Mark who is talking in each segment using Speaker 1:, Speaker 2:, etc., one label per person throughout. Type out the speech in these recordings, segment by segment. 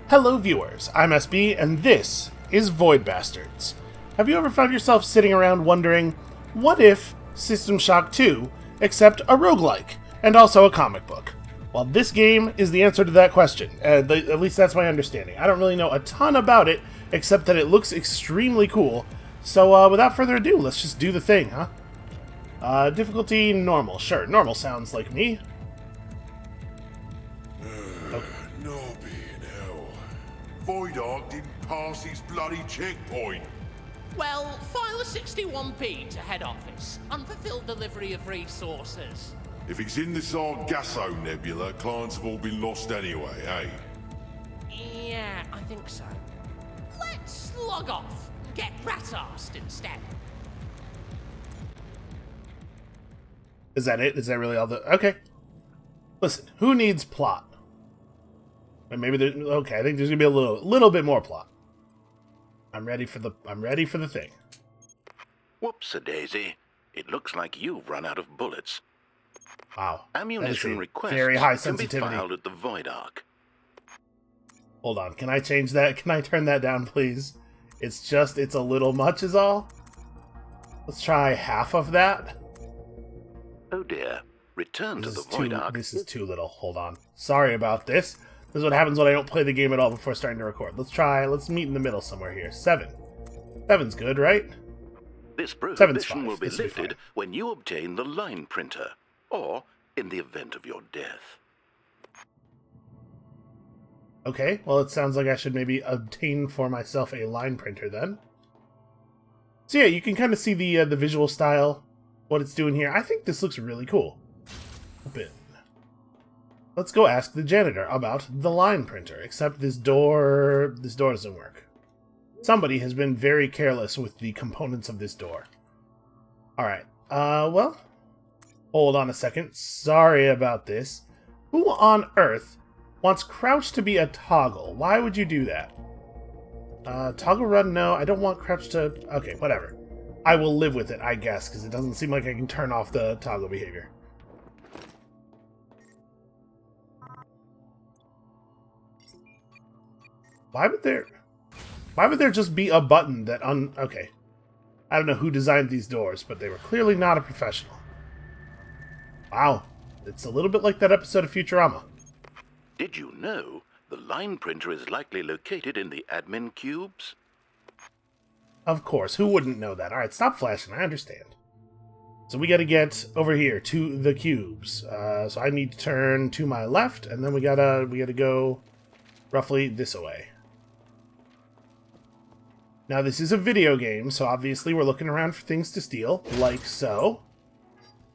Speaker 1: Hello viewers, I'm SB, and this is Void Bastards. Have you ever found yourself sitting around wondering, what if System Shock 2, except a roguelike, and also a comic book? Well, this game is the answer to that question, at least that's my understanding. I don't really know a ton about it, except that it looks extremely cool, so without further ado, let's just do the thing, huh? Difficulty normal, sure, normal sounds like me.
Speaker 2: Void Ark didn't pass his bloody checkpoint.
Speaker 3: Well, file a 61p to head office. Unfulfilled delivery of resources.
Speaker 2: If it's in the Sargasso Nebula, clients have all been lost anyway, eh?
Speaker 3: Yeah, I think so. Let's log off. Get rat-arsed instead.
Speaker 1: Is that it? Is that really all the... Okay. Listen, who needs plot? And maybe there... Okay, I think there's gonna be a little bit more plot. I'm ready for the thing.
Speaker 4: Whoops-a-daisy. It looks like you've run out of bullets.
Speaker 1: Wow.
Speaker 4: Ammunition requests
Speaker 1: very high
Speaker 4: can be
Speaker 1: sensitivity.
Speaker 4: filed at the Void Ark.
Speaker 1: Hold on, can I change that? Can I turn that down, please? It's a little much is all. Let's try half of that.
Speaker 4: Oh dear. Return to the Void Ark.
Speaker 1: This is too little. Hold on. Sorry about this. This is what happens when I don't play the game at all before starting to record. Let's meet in the middle somewhere here. 7. 7's good, right?
Speaker 4: This prohibition will be lifted
Speaker 1: fine.
Speaker 4: when you obtain the line printer, or in the event of your death.
Speaker 1: Okay, well it sounds like I should maybe obtain for myself a line printer then. So yeah, you can kind of see the visual style, what it's doing here. I think this looks really cool. Open. Let's go ask the janitor about the line printer, except this door doesn't work. Somebody has been very careless with the components of this door. Alright, well, hold on a second. Sorry about this. Who on earth wants crouch to be a toggle? Why would you do that? Toggle run, no, I don't want crouch to... Okay, whatever. I will live with it, I guess, because it doesn't seem like I can turn off the toggle behavior. Why would there just be a button that okay. I don't know who designed these doors, but they were clearly not a professional. Wow. It's a little bit like that episode of Futurama.
Speaker 4: Did you know the line printer is likely located in the admin cubes?
Speaker 1: Of course, who wouldn't know that? Alright, stop flashing, I understand. So we gotta get over here to the cubes. So I need to turn to my left, and then we gotta go roughly this way. Now, this is a video game, so obviously we're looking around for things to steal, like so.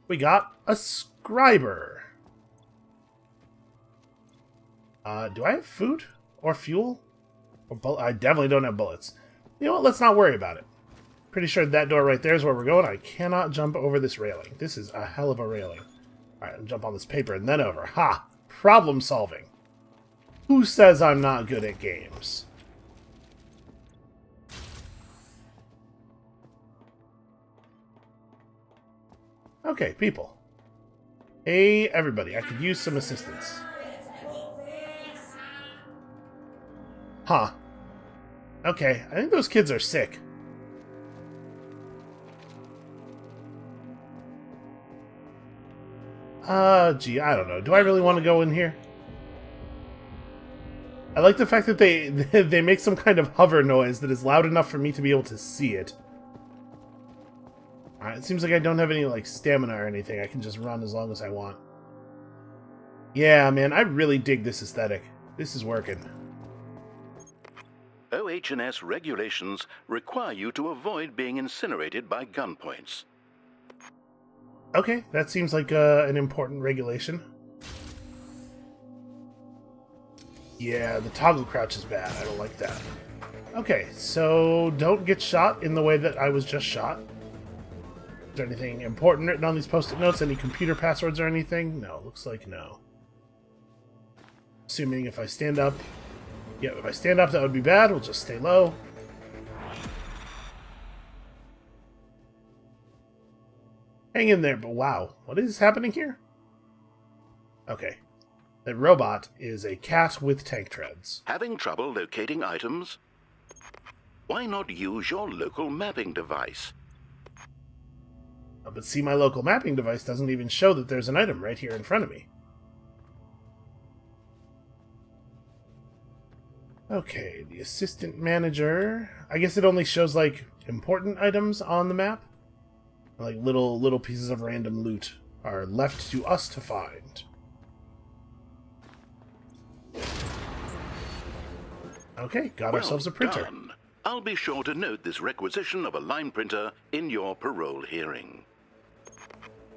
Speaker 1: We got a scriber. Do I have food? Or fuel? Or I definitely don't have bullets. You know what? Let's not worry about it. Pretty sure that door right there is where we're going. I cannot jump over this railing. This is a hell of a railing. Alright, I'll jump on this paper and then over. Ha! Problem solving. Who says I'm not good at games? Okay, people. Hey, everybody, I could use some assistance. Huh. Okay, I think those kids are sick. Gee, I don't know. Do I really want to go in here? I like the fact that they make some kind of hover noise that is loud enough for me to be able to see it. Alright, it seems like I don't have any, like, stamina or anything. I can just run as long as I want. Yeah, man, I really dig this aesthetic. This is working.
Speaker 4: OH&S regulations require you to avoid being incinerated by gunpoints.
Speaker 1: Okay, that seems like an important regulation. Yeah, the toggle crouch is bad. I don't like that. Okay, so don't get shot in the way that I was just shot. Is there anything important written on these post-it notes? Any computer passwords or anything? No, looks like no. Assuming if I stand up... Yeah, if I stand up, that would be bad. We'll just stay low. Hang in there, but wow. What is happening here? Okay. That robot is a cat with tank treads.
Speaker 4: Having trouble locating items? Why not use your local mapping device?
Speaker 1: But see, my local mapping device doesn't even show that there's an item right here in front of me. Okay, the assistant manager. I guess it only shows, like, important items on the map. Like, little pieces of random loot are left to us to find. Okay, got ourselves a printer.
Speaker 4: Done. I'll be sure to note this requisition of a line printer in your parole hearing.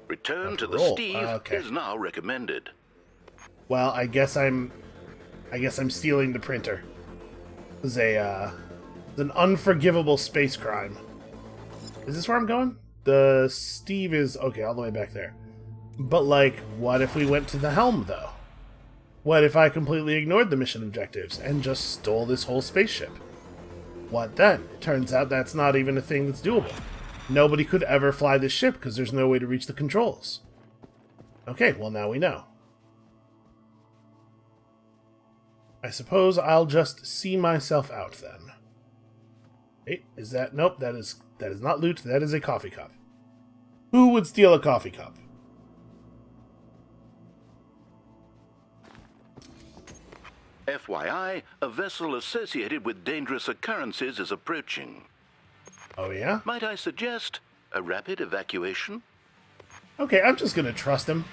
Speaker 4: Return to the Steve is now recommended.
Speaker 1: Well, I guess I'm stealing the printer. This is an unforgivable space crime. Is this where I'm going? The Steve is okay, all the way back there. But like, what if we went to the helm though? What if I completely ignored the mission objectives and just stole this whole spaceship? What then? It turns out that's not even a thing that's doable. Nobody could ever fly this ship because there's no way to reach the controls. Okay, well now we know. I suppose I'll just see myself out then. Hey, is that... Nope, that is not loot, that is a coffee cup. Who would steal a coffee cup?
Speaker 4: FYI, a vessel associated with dangerous occurrences is approaching.
Speaker 1: Oh yeah?
Speaker 4: Might I suggest a rapid evacuation?
Speaker 1: Okay, I'm just gonna trust him.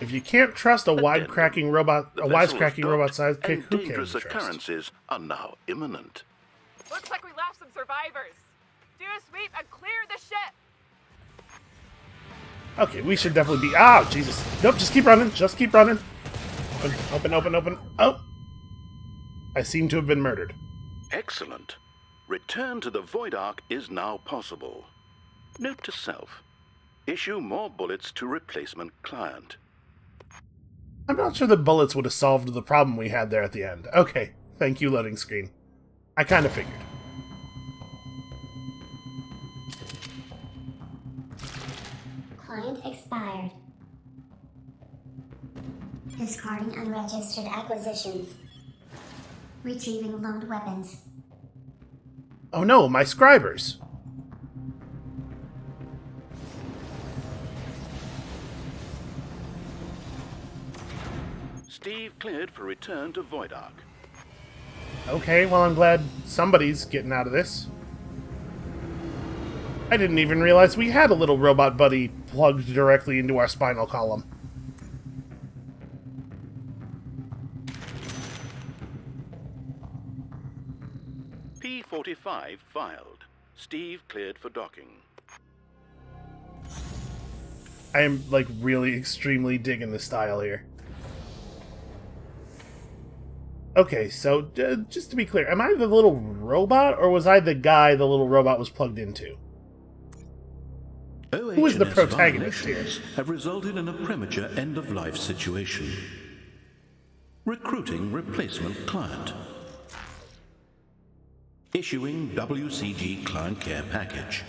Speaker 1: If you can't trust a wisecracking robot-sized pig, who can you trust?
Speaker 4: Occurrences are now imminent.
Speaker 5: Looks like we left some survivors. Do a sweep and clear the ship.
Speaker 1: Okay, we should definitely be... Ah, Jesus. Nope, just keep running. Just keep running. Open. Oh! I seem to have been murdered.
Speaker 4: Excellent. Return to the Void Ark is now possible. Note to self. Issue more bullets to replacement client.
Speaker 1: I'm not sure the bullets would have solved the problem we had there at the end. Okay, thank you, loading screen. I kind of figured.
Speaker 6: Client expired. Discarding unregistered acquisitions. Retrieving loaned weapons.
Speaker 1: Oh no, my scribers!
Speaker 4: Steve cleared for return to Void Ark.
Speaker 1: Okay, well I'm glad somebody's getting out of this. I didn't even realize we had a little robot buddy plugged directly into our spinal column.
Speaker 4: P-45 filed. Steve cleared for docking.
Speaker 1: I am, like, really extremely digging the style here. Okay, so, just to be clear, am I the little robot, or was I the guy the little robot was plugged into? Who is the protagonist here?
Speaker 7: Have resulted in a premature end-of-life situation. Recruiting replacement client. Issuing WCG client care package.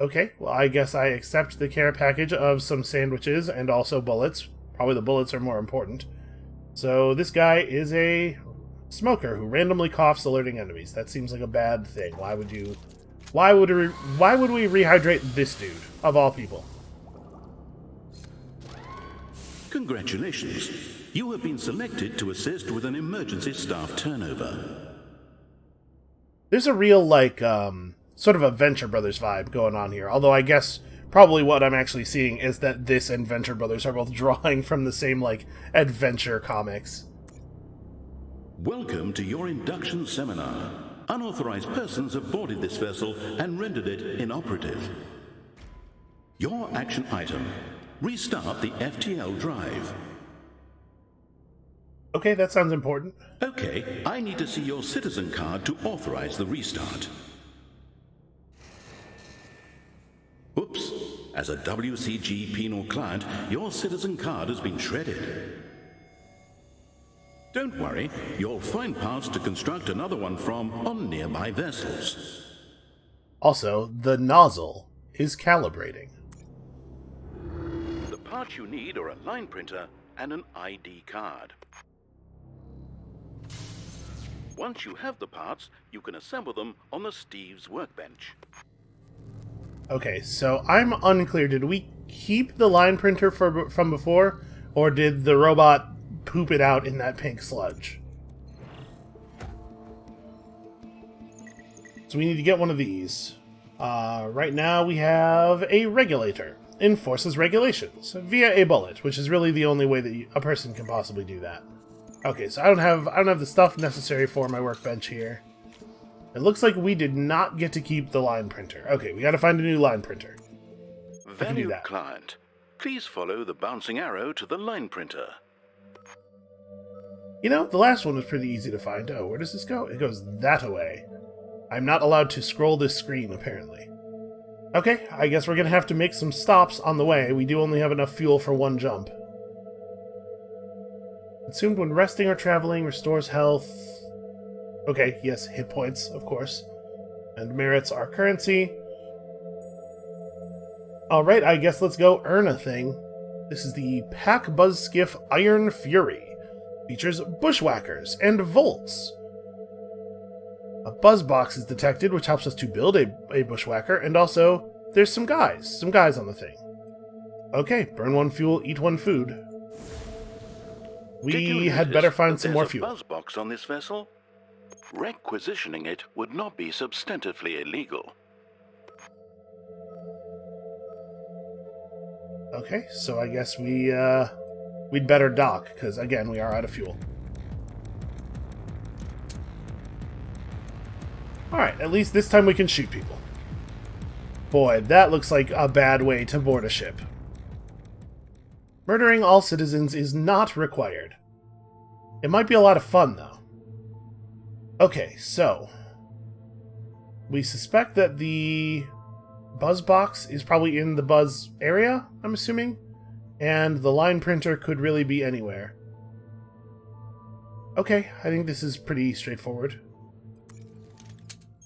Speaker 1: Okay, well I guess I accept the care package of some sandwiches and also bullets. Probably the bullets are more important. So this guy is a smoker who randomly coughs, alerting enemies. That seems like a bad thing. Why would we rehydrate this dude, of all people?
Speaker 7: Congratulations. You have been selected to assist with an emergency staff turnover.
Speaker 1: There's a real, like, sort of a Venture Brothers vibe going on here. Although I guess probably what I'm actually seeing is that this and Venture Brothers are both drawing from the same, like, adventure comics.
Speaker 7: Welcome to your induction seminar. Unauthorized persons have boarded this vessel and rendered it inoperative. Your action item: restart the FTL drive.
Speaker 1: Okay, that sounds important.
Speaker 7: Okay, I need to see your citizen card to authorize the restart. Oops. As a WCG penal client, your citizen card has been shredded. Don't worry, you'll find parts to construct another one from on nearby vessels.
Speaker 1: Also, the nozzle is calibrating.
Speaker 4: The parts you need are a line printer and an ID card. Once you have the parts, you can assemble them on the Steve's workbench.
Speaker 1: Okay, so I'm unclear. Did we keep the line printer from before, or did the robot poop it out in that pink sludge? So we need to get one of these. Right now we have a regulator. Enforces regulations via a bullet, which is really the only way that a person can possibly do that. Okay, so I don't have the stuff necessary for my workbench here. It looks like we did not get to keep the line printer. Okay, we got to find a new line printer.
Speaker 4: Valued client, please follow the bouncing arrow to the line printer.
Speaker 1: You know, the last one was pretty easy to find. Oh, where does this go? It goes that way. I'm not allowed to scroll this screen, apparently. Okay, I guess we're going to have to make some stops on the way. We do only have enough fuel for one jump. Consumed when resting or traveling, restores health. Okay, yes, hit points, of course. And merits our currency. Alright, I guess let's go earn a thing. This is the Pack Buzz Skiff Iron Fury. Features bushwhackers and volts. A buzz box is detected, which helps us to build a bushwhacker, and also there's some guys on the thing. Okay, burn one fuel, eat one food. We had better find some more fuel.
Speaker 4: There's a buzz box on this vessel. Requisitioning it would not be substantively illegal.
Speaker 1: Okay, so I guess we'd better dock, because again, we are out of fuel. Alright, at least this time we can shoot people. Boy, that looks like a bad way to board a ship. Murdering all citizens is not required. It might be a lot of fun, though. Okay, so we suspect that the buzz box is probably in the buzz area, I'm assuming, and the line printer could really be anywhere. Okay, I think this is pretty straightforward.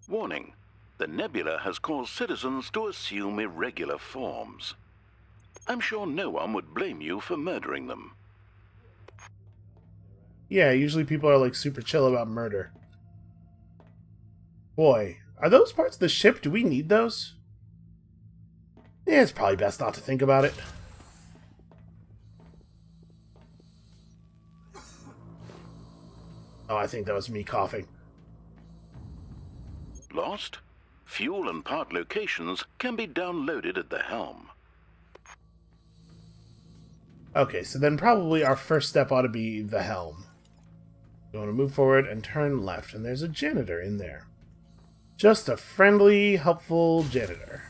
Speaker 4: Warning. The nebula has caused citizens to assume irregular forms. I'm sure no one would blame you for murdering them.
Speaker 1: Yeah, usually people are like super chill about murder. Boy, are those parts of the ship? Do we need those? Yeah, it's probably best not to think about it. Oh, I think that was me coughing.
Speaker 4: Lost? Fuel and part locations can be downloaded at the helm.
Speaker 1: Okay, so then probably our first step ought to be the helm. You want to move forward and turn left, and there's a janitor in there. Just a friendly, helpful janitor.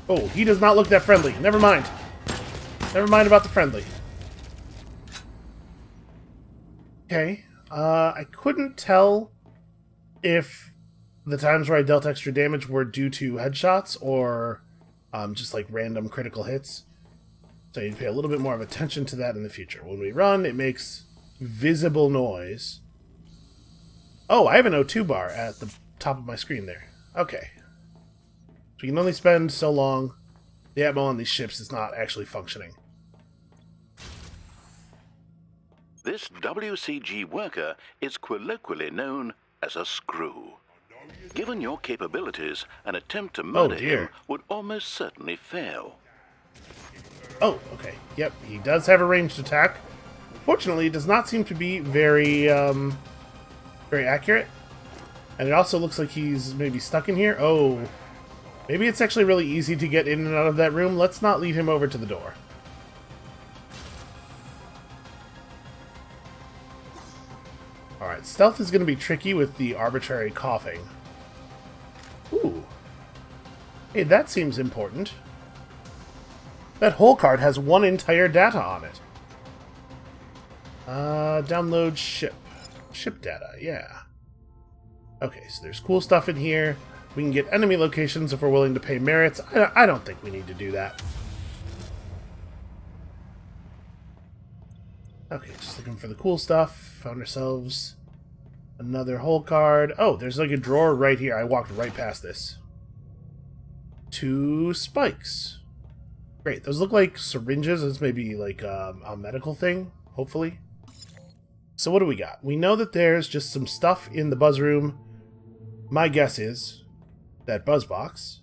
Speaker 1: Oh, he does not look that friendly. Never mind. Never mind about the friendly. Okay, I couldn't tell if the times where I dealt extra damage were due to headshots or just like random critical hits. So you need to pay a little bit more of attention to that in the future. When we run, it makes visible noise. Oh, I have an O2 bar at the top of my screen there. Okay. So we can only spend so long. The ammo on these ships is not actually functioning.
Speaker 4: This WCG worker is colloquially known as a screw. Given your capabilities, an attempt to murder him would almost certainly fail.
Speaker 1: Oh, okay. Yep, he does have a ranged attack. Fortunately, it does not seem to be very accurate. And it also looks like he's maybe stuck in here. Oh, maybe it's actually really easy to get in and out of that room. Let's not lead him over to the door. Alright, stealth is going to be tricky with the arbitrary coughing. Ooh. Hey, that seems important. That whole card has one entire data on it. Download ship. Ship data, yeah. Okay, so there's cool stuff in here. We can get enemy locations if we're willing to pay merits. I don't think we need to do that. Okay, just looking for the cool stuff. Found ourselves Another hole card. Oh, there's like a drawer right here. I walked right past this. 2 spikes. Great. Those look like syringes. This may be like a medical thing, hopefully. So what do we got? We know that there's just some stuff in the buzz room. My guess is that buzz box.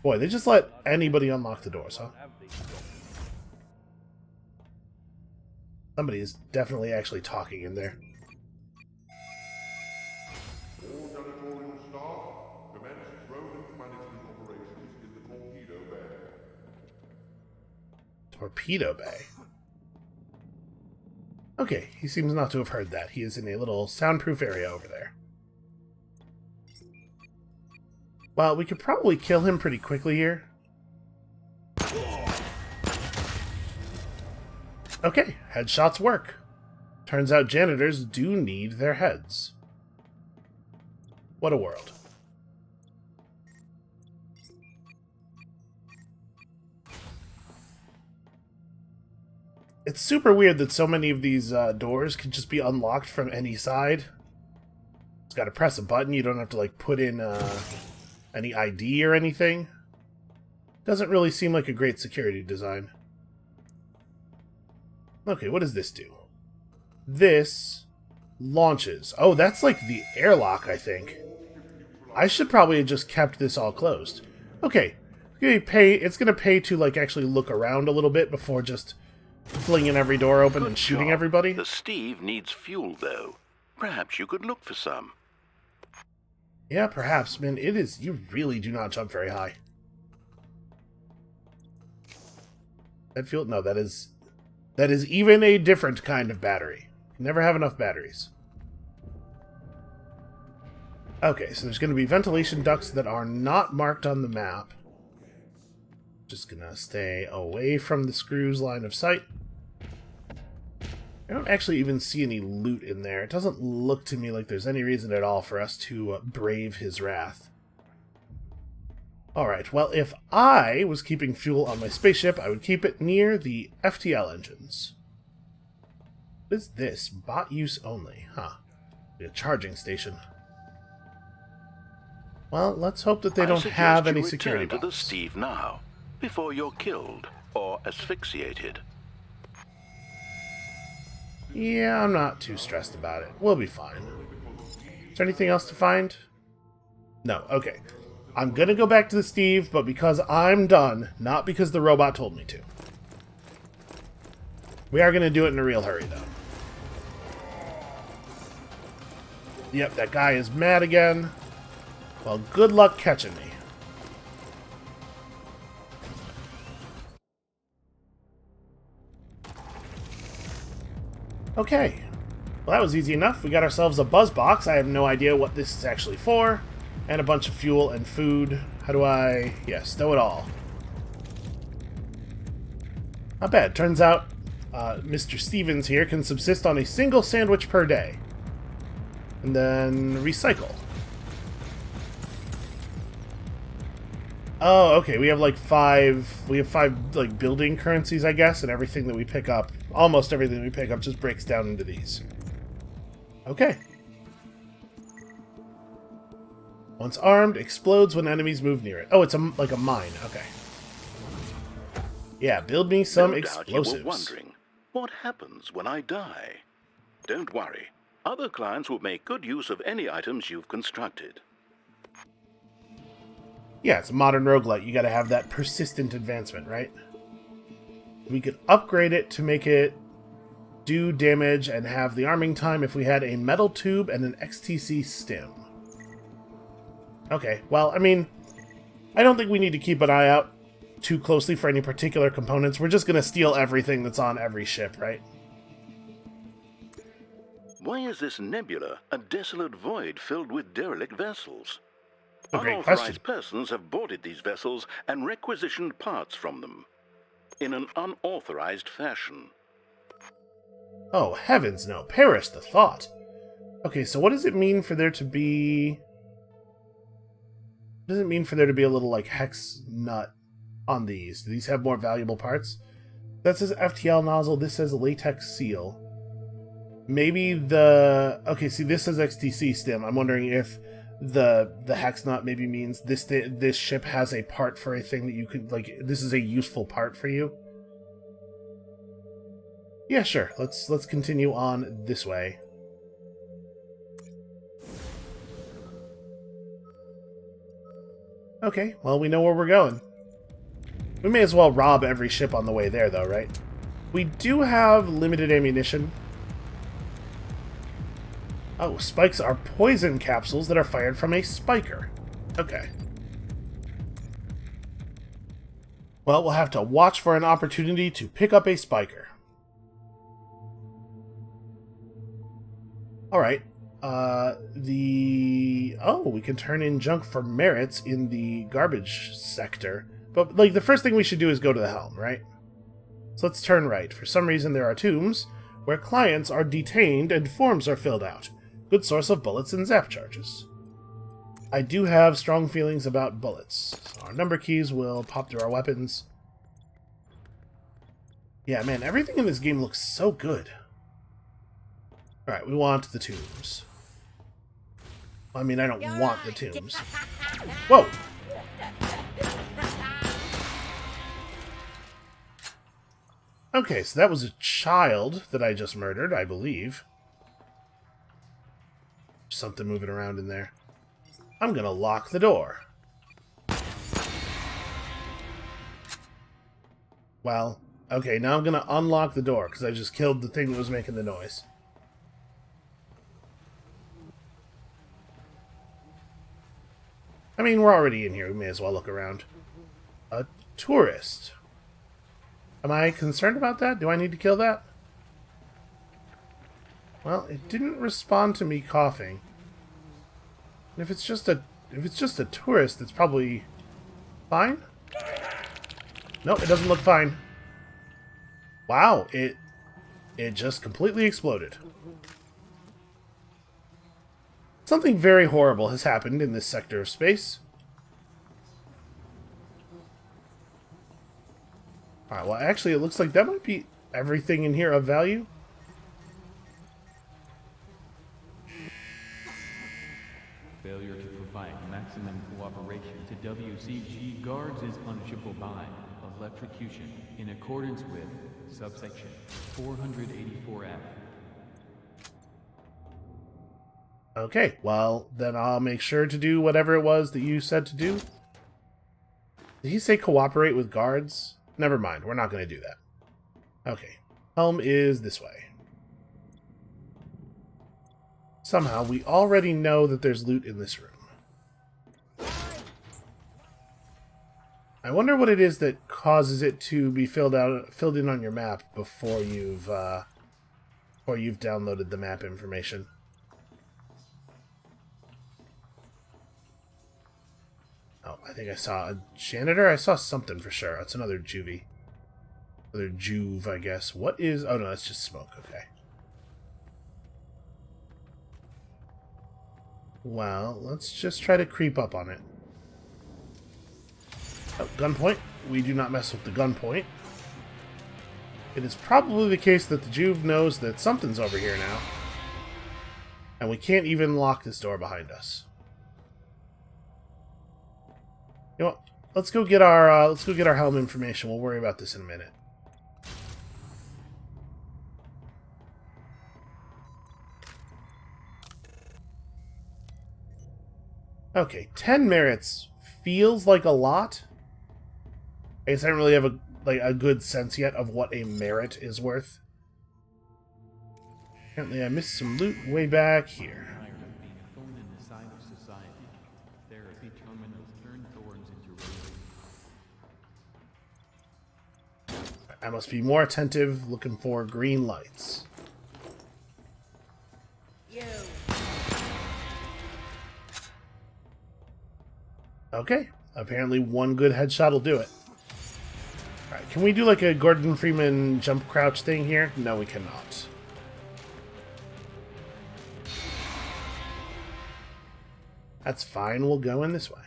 Speaker 1: Boy, they just let anybody unlock the doors, huh? Somebody is definitely actually talking in there.
Speaker 2: All janitorial staff, commence rodent management operations in the torpedo bay.
Speaker 1: Torpedo bay? Okay, he seems not to have heard that. He is in a little soundproof area over there. Well, we could probably kill him pretty quickly here. Okay, headshots work. Turns out janitors do need their heads. What a world. It's super weird that so many of these doors can just be unlocked from any side. It's got to press a button. You don't have to like put in any ID or anything. Doesn't really seem like a great security design. Okay, what does this do? This launches. Oh, that's like the airlock, I think. I should probably have just kept this all closed. Okay, it's gonna pay to like actually look around a little bit before just flinging every door open and shooting everybody.
Speaker 4: The Steve needs fuel, though. Perhaps you could look for some.
Speaker 1: Yeah, perhaps, man. It is. You really do not jump very high. That fuel? No, that is even a different kind of battery. Never have enough batteries. Okay, so there's going to be ventilation ducts that are not marked on the map. Just gonna stay away from the screws line of sight. I don't actually even see any loot in there. It doesn't look to me like there's any reason at all for us to brave his wrath. Alright, well, if I was keeping fuel on my spaceship, I would keep it near the FTL engines. What is this? Bot use only. Huh. A charging station. Well, let's hope that they don't have any security
Speaker 4: to the
Speaker 1: bots.
Speaker 4: Steve now, before you're killed or asphyxiated.
Speaker 1: Yeah, I'm not too stressed about it. We'll be fine. Is there anything else to find? No, okay. I'm gonna go back to the Steve, but because I'm done, not because the robot told me to. We are gonna do it in a real hurry, though. Yep, that guy is mad again. Well, good luck catching me. Okay. Well, that was easy enough. We got ourselves a buzz box. I have no idea what this is actually for. And a bunch of fuel and food. How do I... yeah, stow it all. Not bad. Turns out Mr. Stevens here can subsist on a single sandwich per day. And then recycle. Oh, okay. We have like five like building currencies, I guess, and everything that we pick up, almost everything we pick up just breaks down into these. Okay. Once armed, explodes when enemies move near it. Oh, it's like a mine. Okay. Yeah, build me some explosives.
Speaker 4: You were wondering, what happens when I die? Don't worry. Other clients will make good use of any items you've constructed.
Speaker 1: Yeah, it's a modern roguelite. You gotta have that persistent advancement, right? We could upgrade it to make it do damage and have the arming time if we had a metal tube and an XTC stim. Okay, well, I mean, I don't think we need to keep an eye out too closely for any particular components. We're just gonna steal everything that's on every ship, right?
Speaker 4: Why is this nebula a desolate void filled with derelict vessels?
Speaker 1: A great question.
Speaker 4: Unauthorized persons have boarded these vessels and requisitioned parts from them in an unauthorized fashion.
Speaker 1: Oh, heavens no. Perish the thought. Okay, so what does it mean for there to be... what does it mean for there to be a little, like, hex nut on these? Do these have more valuable parts? That says FTL nozzle. This says latex seal. Maybe the... Okay, see, this says XTC stem. I'm wondering if the hex knot maybe means this ship has a part for a thing that you could, like, this is a useful part for you. Yeah, sure. Let's continue on this way. Okay, well, we know where we're going. We may as well rob every ship on the way there, though, right? We do have limited ammunition. Oh, spikes are poison capsules that are fired from a spiker. Okay. Well, we'll have to watch for an opportunity to pick up a spiker. Alright. Oh, we can turn in junk for merits in the garbage sector. But, like, the first thing we should do is go to the helm, right? So let's turn right. For some reason, there are tombs where clients are detained and forms are filled out. Good source of bullets and zap charges. I do have strong feelings about bullets. So our number keys will pop through our weapons. Yeah, man, everything in this game looks so good. Alright, we want the tombs. I mean, I don't want the tombs. Whoa! Okay, so that was a child that I just murdered, I believe. Something moving around in there. I'm gonna lock the door. Well, okay, now I'm gonna unlock the door, because I just killed the thing that was making the noise. I mean, we're already in here, we may as well look around. A tourist. Am I concerned about that? Do I need to kill that? Well, it didn't respond to me coughing. And if it's just a tourist, it's probably fine. Nope, it doesn't look fine. Wow, it just completely exploded. Something very horrible has happened in this sector of space. Alright, well, actually, it looks like that might be everything in here of value.
Speaker 8: Failure to provide maximum cooperation to WCG guards is punishable by electrocution in accordance with subsection 484F.
Speaker 1: Okay, well, then I'll make sure to do whatever it was that you said to do. Did he say cooperate with guards? Never mind, we're not going to do that. Okay, helm is this way. Somehow, we already know that there's loot in this room. I wonder what it is that causes it to be filled in on your map before you've downloaded the map information. Oh, I think I saw a janitor. I saw something for sure. It's another juvie. Another juve, I guess. What is... Oh, no, that's just smoke. Okay. Well, let's just try to creep up on it. Oh, gunpoint. We do not mess with the gunpoint. It is probably the case that the juve knows that something's over here now. And we can't even lock this door behind us. You know what? Let's go get our helm information. We'll worry about this in a minute. Okay, 10 merits feels like a lot. I guess I don't really have a good sense yet of what a merit is worth. Apparently I missed some loot way back here. I must be more attentive, looking for green lights. Okay, apparently one good headshot will do it. Alright, can we do like a Gordon Freeman jump crouch thing here? No, we cannot. That's fine, we'll go in this way.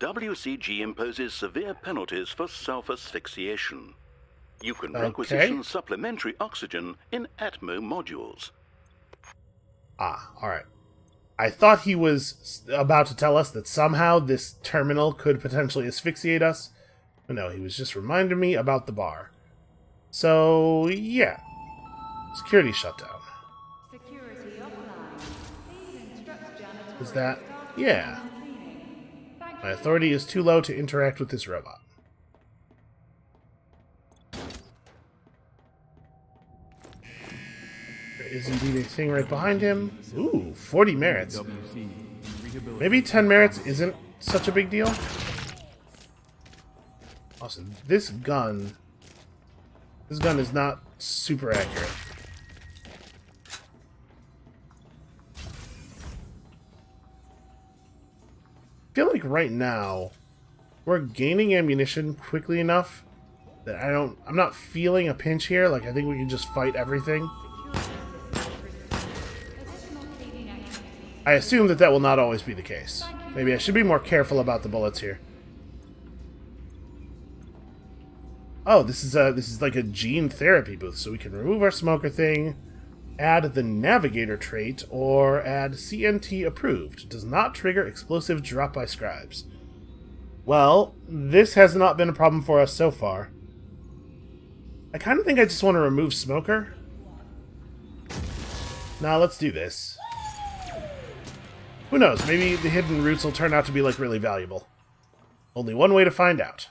Speaker 4: WCG imposes severe penalties for self-asphyxiation. You can requisition supplementary oxygen in Atmo modules.
Speaker 1: Ah, alright. I thought he was about to tell us that somehow this terminal could potentially asphyxiate us. But no, he was just reminding me about the bar. So, yeah. Security shutdown. Is that... yeah. My authority is too low to interact with this robot. There is indeed a thing right behind him. Ooh, 40 merits. Maybe 10 merits isn't such a big deal. Also, this gun is not super accurate. I feel like right now we're gaining ammunition quickly enough that I'm not feeling a pinch here. Like, I think we can just fight everything. I assume that will not always be the case. Maybe I should be more careful about the bullets here. Oh, this is like a gene therapy booth, so we can remove our smoker thing, add the navigator trait, or add CNT approved. Does not trigger explosive drop by scribes. Well, this has not been a problem for us so far. I kind of think I just want to remove smoker. Now let's do this. Who knows, maybe the hidden roots will turn out to be, like, really valuable. Only one way to find out.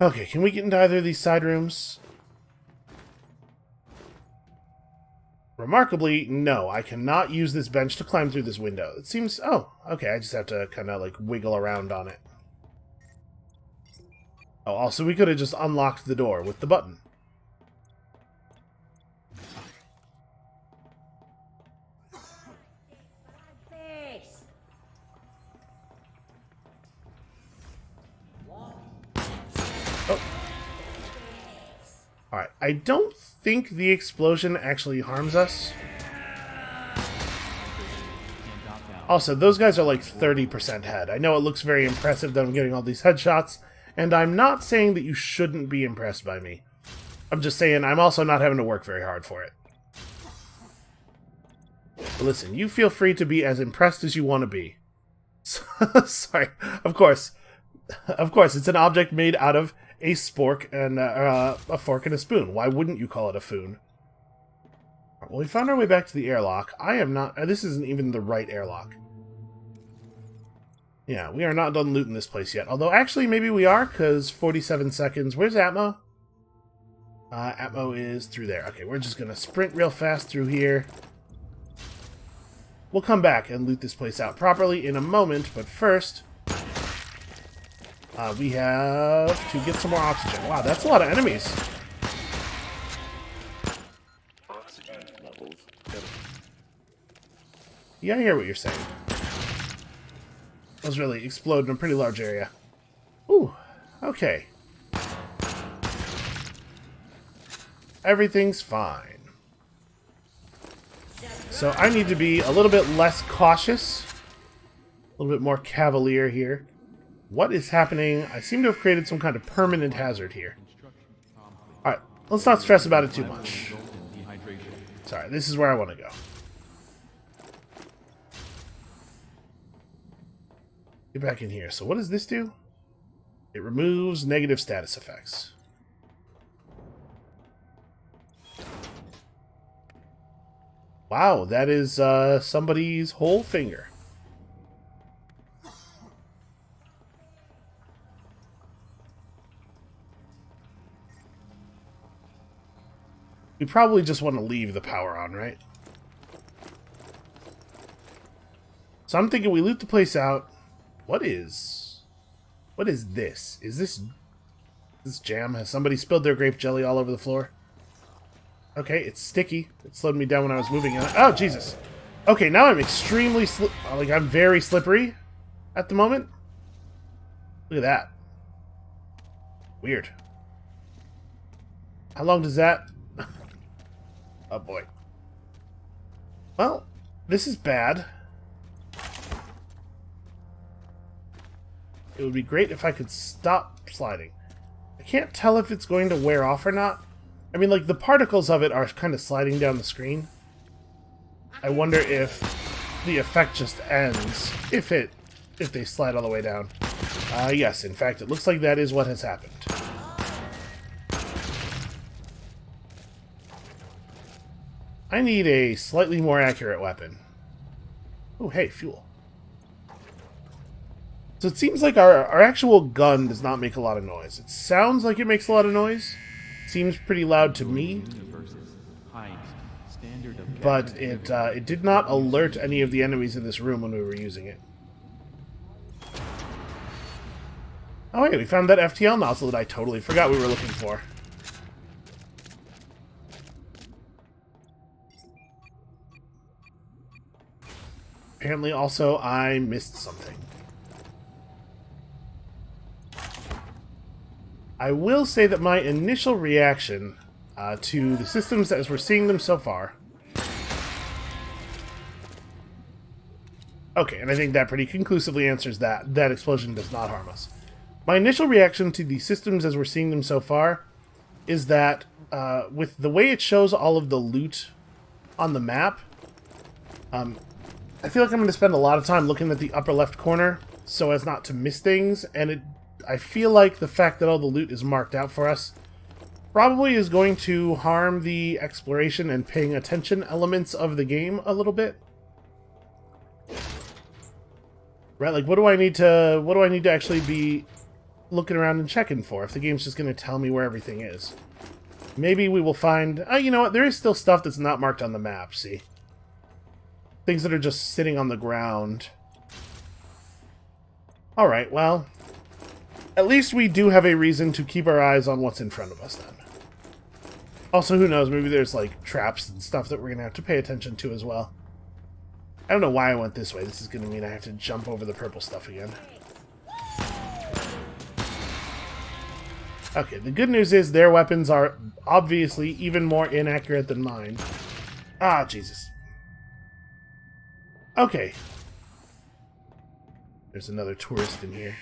Speaker 1: Okay, can we get into either of these side rooms? Remarkably, no, I cannot use this bench to climb through this window. It seems... oh, okay, I just have to kind of, like, wiggle around on it. Oh, also, we could have just unlocked the door with the button. Alright, I don't think the explosion actually harms us. Also, those guys are like 30% head. I know it looks very impressive that I'm getting all these headshots, and I'm not saying that you shouldn't be impressed by me. I'm just saying I'm also not having to work very hard for it. But listen, you feel free to be as impressed as you want to be. Sorry, of course. Of course, it's an object made out of a spork and a fork and a spoon. Why wouldn't you call it a foon? Well, we found our way back to the airlock. I am not... this isn't even the right airlock. Yeah, we are not done looting this place yet. Although, actually, maybe we are, because 47 seconds. Where's Atmo? Atmo is through there. Okay, we're just going to sprint real fast through here. We'll come back and loot this place out properly in a moment, but first... we have to get some more oxygen. Wow, that's a lot of enemies.
Speaker 2: Oxygen levels.
Speaker 1: Yeah, I hear what you're saying. Those really explode in a pretty large area. Ooh, okay. Everything's fine. So I need to be a little bit less cautious. A little bit more cavalier here. What is happening? I seem to have created some kind of permanent hazard here. Alright, let's not stress about it too much. Sorry, this is where I want to go. Get back in here. So what does this do? It removes negative status effects. Wow, that is somebody's whole finger. We probably just want to leave the power on, right? So I'm thinking we loot the place out. What is this? Is this jam? Has somebody spilled their grape jelly all over the floor? Okay, it's sticky. It slowed me down when I was moving on. Oh, Jesus. Okay, now I'm extremely I'm very slippery at the moment. Look at that. Weird. How long does that... Oh, boy. Well, this is bad. It would be great if I could stop sliding. I can't tell if it's going to wear off or not. I mean, like, the particles of it are kind of sliding down the screen. I wonder if the effect just ends if they slide all the way down. Yes, in fact, it looks like that is what has happened. I need a slightly more accurate weapon. Oh, hey, fuel. So it seems like our actual gun does not make a lot of noise. It sounds like it makes a lot of noise. Seems pretty loud to me. But it did not alert any of the enemies in this room when we were using it. Oh wait, we found that FTL nozzle that I totally forgot we were looking for. Apparently also I missed something. I will say that my initial reaction to the systems as we're seeing them so far... Okay, and I think that pretty conclusively answers that. That explosion does not harm us. My initial reaction to the systems as we're seeing them so far is that with the way it shows all of the loot on the map, I feel like I'm going to spend a lot of time looking at the upper left corner so as not to miss things, and I feel like the fact that all the loot is marked out for us probably is going to harm the exploration and paying attention elements of the game a little bit. Right, like what do I need to actually be looking around and checking for if the game's just going to tell me where everything is? Maybe we will find... you know what? There is still stuff that's not marked on the map, see? Things that are just sitting on the ground. Alright, well... At least we do have a reason to keep our eyes on what's in front of us, then. Also, who knows? Maybe there's, like, traps and stuff that we're going to have to pay attention to as well. I don't know why I went this way. This is going to mean I have to jump over the purple stuff again. Okay, the good news is their weapons are obviously even more inaccurate than mine. Ah, Jesus. Okay. There's another tourist in here.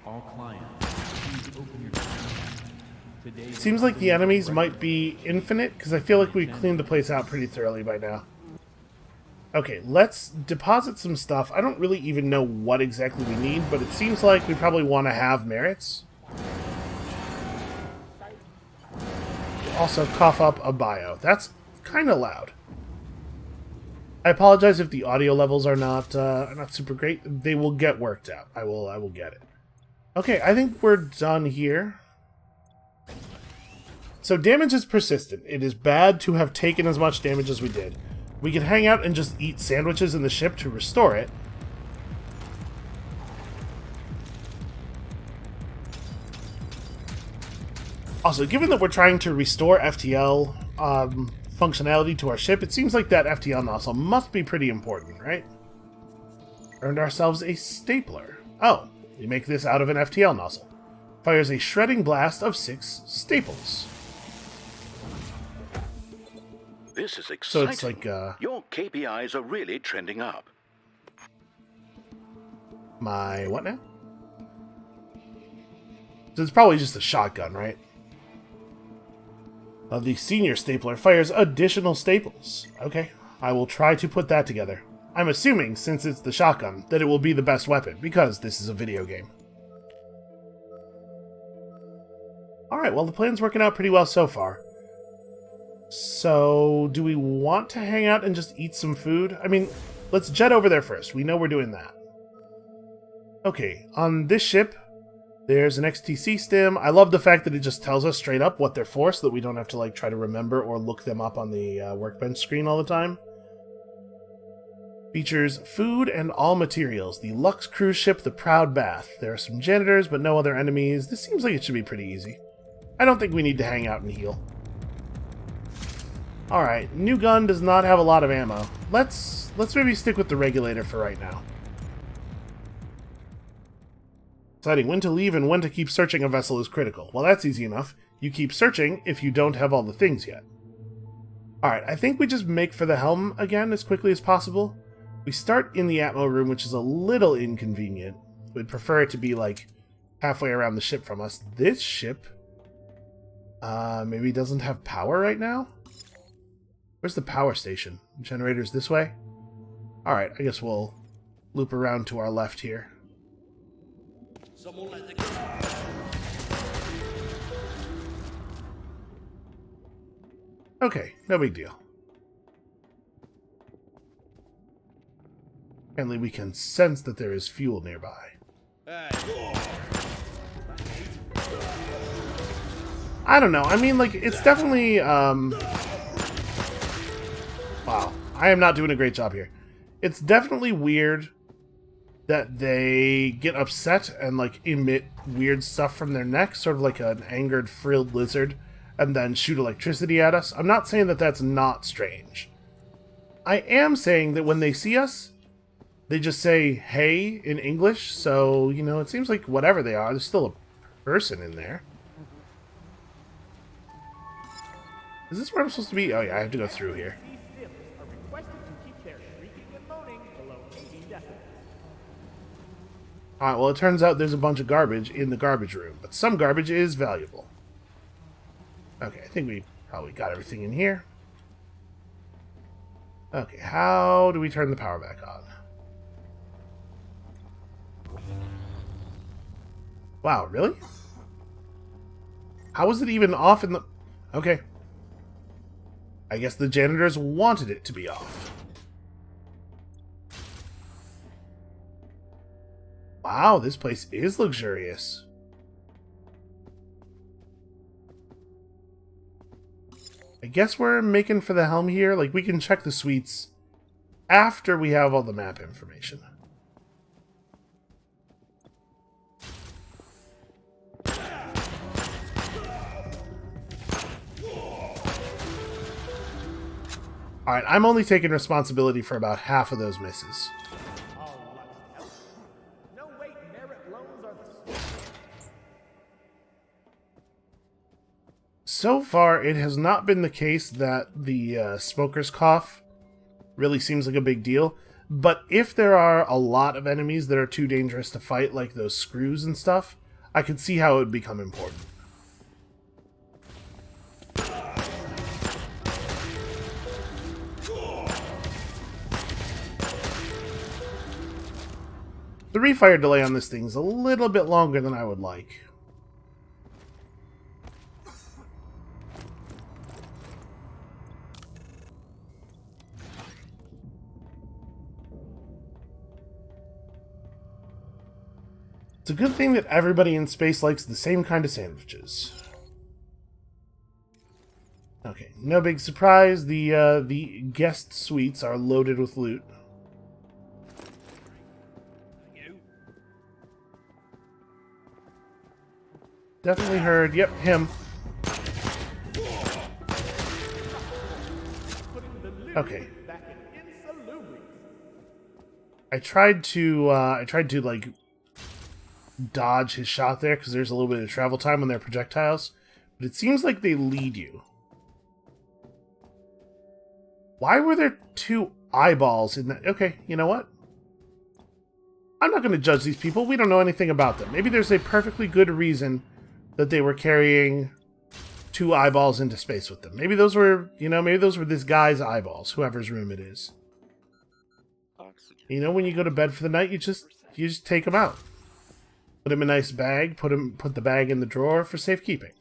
Speaker 8: All clients, please open your Today,
Speaker 1: seems like the enemies might be infinite, because I feel like we cleaned the place out pretty thoroughly by now. Okay, let's deposit some stuff. I don't really even know what exactly we need, but it seems like we probably want to have merits. Also, cough up a bio. That's kind of loud. I apologize if the audio levels are not super great. They will get worked out. I will get it. Okay, I think we're done here. So damage is persistent. It is bad to have taken as much damage as we did. We can hang out and just eat sandwiches in the ship to restore it. Also, given that we're trying to restore FTL functionality to our ship, it seems like that FTL nozzle must be pretty important, right? Earned ourselves a stapler. Oh, we make this out of an FTL nozzle. Fires a shredding blast of 6 staples.
Speaker 4: This is exciting.
Speaker 1: So it's like,
Speaker 4: your KPIs are really trending up.
Speaker 1: My what now? So it's probably just a shotgun, right? The senior stapler fires additional staples. Okay, I will try to put that together. I'm assuming, since it's the shotgun, that it will be the best weapon, because this is a video game. Alright, well the plan's working out pretty well so far. So, do we want to hang out and just eat some food? I mean, let's jet over there first. We know we're doing that. Okay, on this ship, there's an XTC stim. I love the fact that it just tells us straight up what they're for, so that we don't have to like try to remember or look them up on the workbench screen all the time. Features food and all materials. The Lux cruise ship, the Proud Bath. There are some janitors, but no other enemies. This seems like it should be pretty easy. I don't think we need to hang out and heal. Alright, new gun does not have a lot of ammo. Let's maybe stick with the regulator for right now. Deciding when to leave and when to keep searching a vessel is critical. Well, that's easy enough. You keep searching if you don't have all the things yet. Alright, I think we just make for the helm again as quickly as possible. We start in the Atmo room, which is a little inconvenient. We'd prefer it to be, like, halfway around the ship from us. This ship, maybe doesn't have power right now? Where's the power station? Generators this way? Alright, I guess we'll loop around to our left here. Okay, no big deal. Apparently we can sense that there is fuel nearby. I don't know. I mean, like, it's definitely, wow. I am not doing a great job here. It's definitely weird that they get upset and, like, emit weird stuff from their neck, sort of like an angered, frilled lizard, and then shoot electricity at us. I'm not saying that that's not strange. I am saying that when they see us, they just say, hey, in English, so, you know, it seems like whatever they are, there's still a person in there. Is this where I'm supposed to be? Oh yeah, I have to go through here. Alright, well, it turns out there's a bunch of garbage in the garbage room, but some garbage is valuable. Okay, I think we probably got everything in here. Okay, how do we turn the power back on? Wow, really? How was it even off in the... Okay. I guess the janitors wanted it to be off. Wow, this place is luxurious. I guess we're making for the helm here. Like, we can check the suites after we have all the map information. Alright, I'm only taking responsibility for about half of those misses. So far, it has not been the case that the smoker's cough really seems like a big deal. But if there are a lot of enemies that are too dangerous to fight, like those screws and stuff, I could see how it would become important. The refire delay on this thing is a little bit longer than I would like. It's a good thing that everybody in space likes the same kind of sandwiches. Okay, no big surprise. The guest suites are loaded with loot. Definitely heard. Yep, him. Okay. I tried to like dodge his shot there because there's a little bit of travel time on their projectiles, but it seems like they lead you. Why were there two eyeballs in that? Okay, you know what? I'm not going to judge these people. We don't know anything about them. Maybe there's a perfectly good reason that they were carrying two eyeballs into space with them. Maybe those were, you know, maybe those were this guy's eyeballs, whoever's room it is. You know, when you go to bed for the night, you just take them out. Put them in a nice bag, put the bag in the drawer for safekeeping.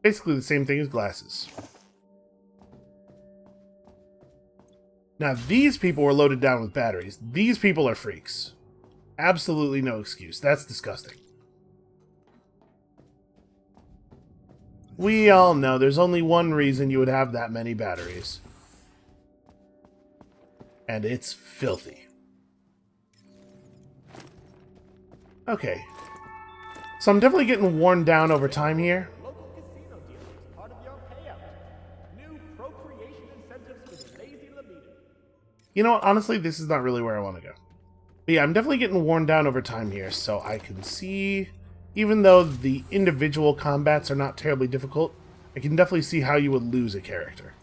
Speaker 1: Basically the same thing as glasses. Now, these people were loaded down with batteries. These people are freaks. Absolutely no excuse. That's disgusting. We all know there's only one reason you would have that many batteries. And it's filthy. Okay. So I'm definitely getting worn down over time here. You know what? Honestly, this is not really where I want to go. But yeah, I'm definitely getting worn down over time here, so I can see, even though the individual combats are not terribly difficult, I can definitely see how you would lose a character.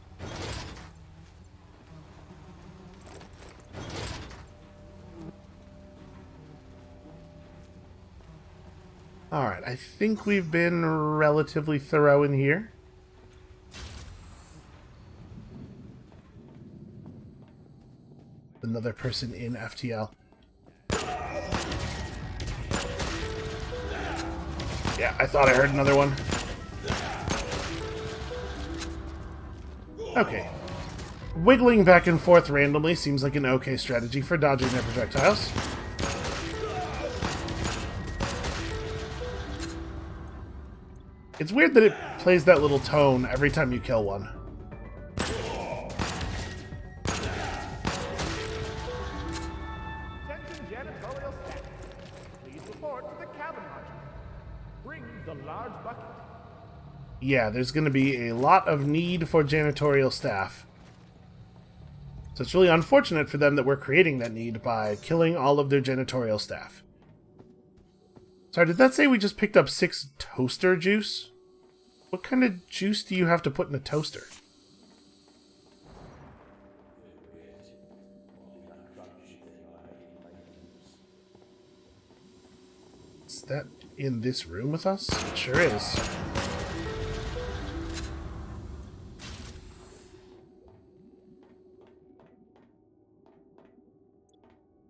Speaker 1: Alright, I think we've been relatively thorough in here. Another person in FTL. Yeah, I thought I heard another one. Okay. Wiggling back and forth randomly seems like an okay strategy for dodging their projectiles. It's weird that it plays that little tone every time you kill one.
Speaker 9: Attention janitorial staff. Please report to the cabin module. Bring the large bucket.
Speaker 1: Yeah, there's going to be a lot of need for janitorial staff. So it's really unfortunate for them that we're creating that need by killing all of their janitorial staff. Sorry, did that say we just picked up 6 toaster juice? What kind of juice do you have to put in a toaster? Is that in this room with us? It sure is.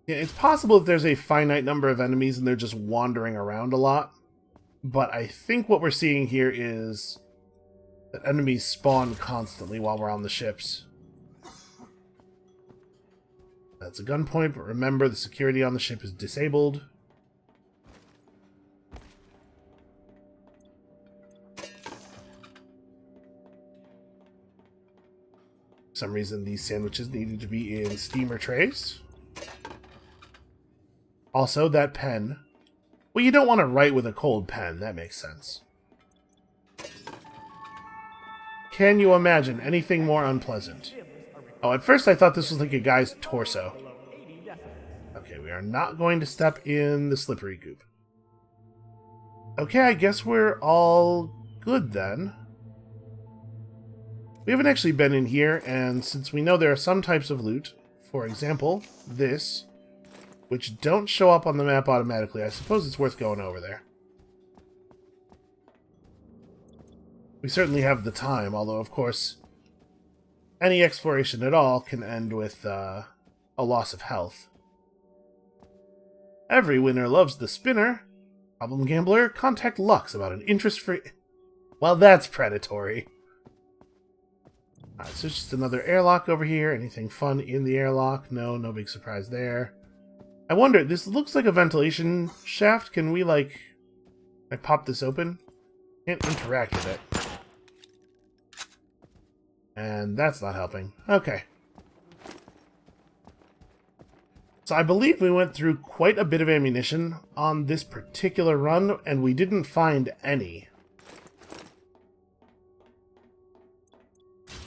Speaker 1: Yeah, it's possible that there's a finite number of enemies and they're just wandering around a lot. But I think what we're seeing here is that enemies spawn constantly while we're on the ships. That's a gunpoint, but remember the security on the ship is disabled. For some reason these sandwiches needed to be in steamer trays. Also, that pen. Well, you don't want to write with a cold pen. That makes sense. Can you imagine anything more unpleasant? Oh, at first I thought this was like a guy's torso. Okay, we are not going to step in the slippery goop. Okay, I guess we're all good then. We haven't actually been in here, and since we know there are some types of loot, for example, this, which don't show up on the map automatically, I suppose it's worth going over there. We certainly have the time, although, of course, any exploration at all can end with a loss of health. Every winner loves the spinner. Problem gambler, contact Lux about an interest-free... Well, that's predatory. Alright, so just another airlock over here. Anything fun in the airlock? No, no big surprise there. I wonder, this looks like a ventilation shaft. Can we, like... I pop this open? Can't interact with it. And that's not helping. Okay. So I believe we went through quite a bit of ammunition on this particular run, and we didn't find any.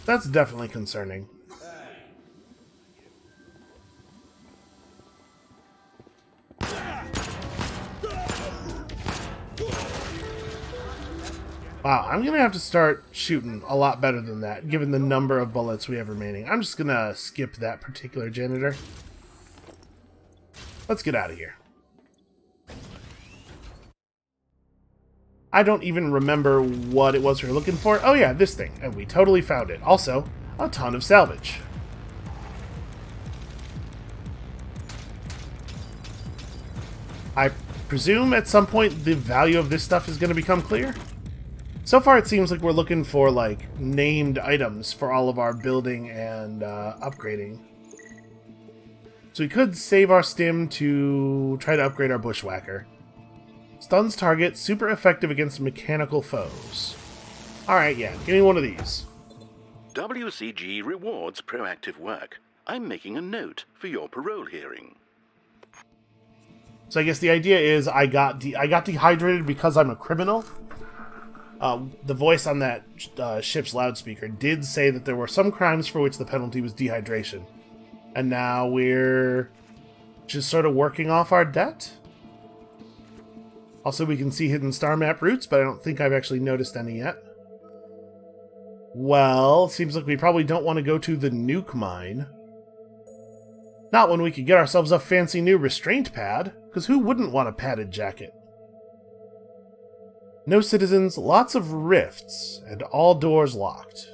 Speaker 1: That's definitely concerning. Wow, I'm going to have to start shooting a lot better than that, given the number of bullets we have remaining. I'm just going to skip that particular janitor. Let's get out of here. I don't even remember what it was we were looking for. Oh yeah, this thing. And we totally found it. Also, a ton of salvage. I presume at some point the value of this stuff is going to become clear. So far it seems like we're looking for, like, named items for all of our building and upgrading. So we could save our stim to try to upgrade our bushwhacker. Stuns target, super effective against mechanical foes. Alright, yeah, give me one of these.
Speaker 4: WCG rewards proactive work. I'm making a note for your parole hearing.
Speaker 1: So I guess the idea is I got dehydrated because I'm a criminal. The voice on that ship's loudspeaker did say that there were some crimes for which the penalty was dehydration. And now we're just sort of working off our debt. Also, we can see hidden star map routes, but I don't think I've actually noticed any yet. Well, seems like we probably don't want to go to the nuke mine. Not when we could get ourselves a fancy new restraint pad, because who wouldn't want a padded jacket? No citizens, lots of rifts, and all doors locked.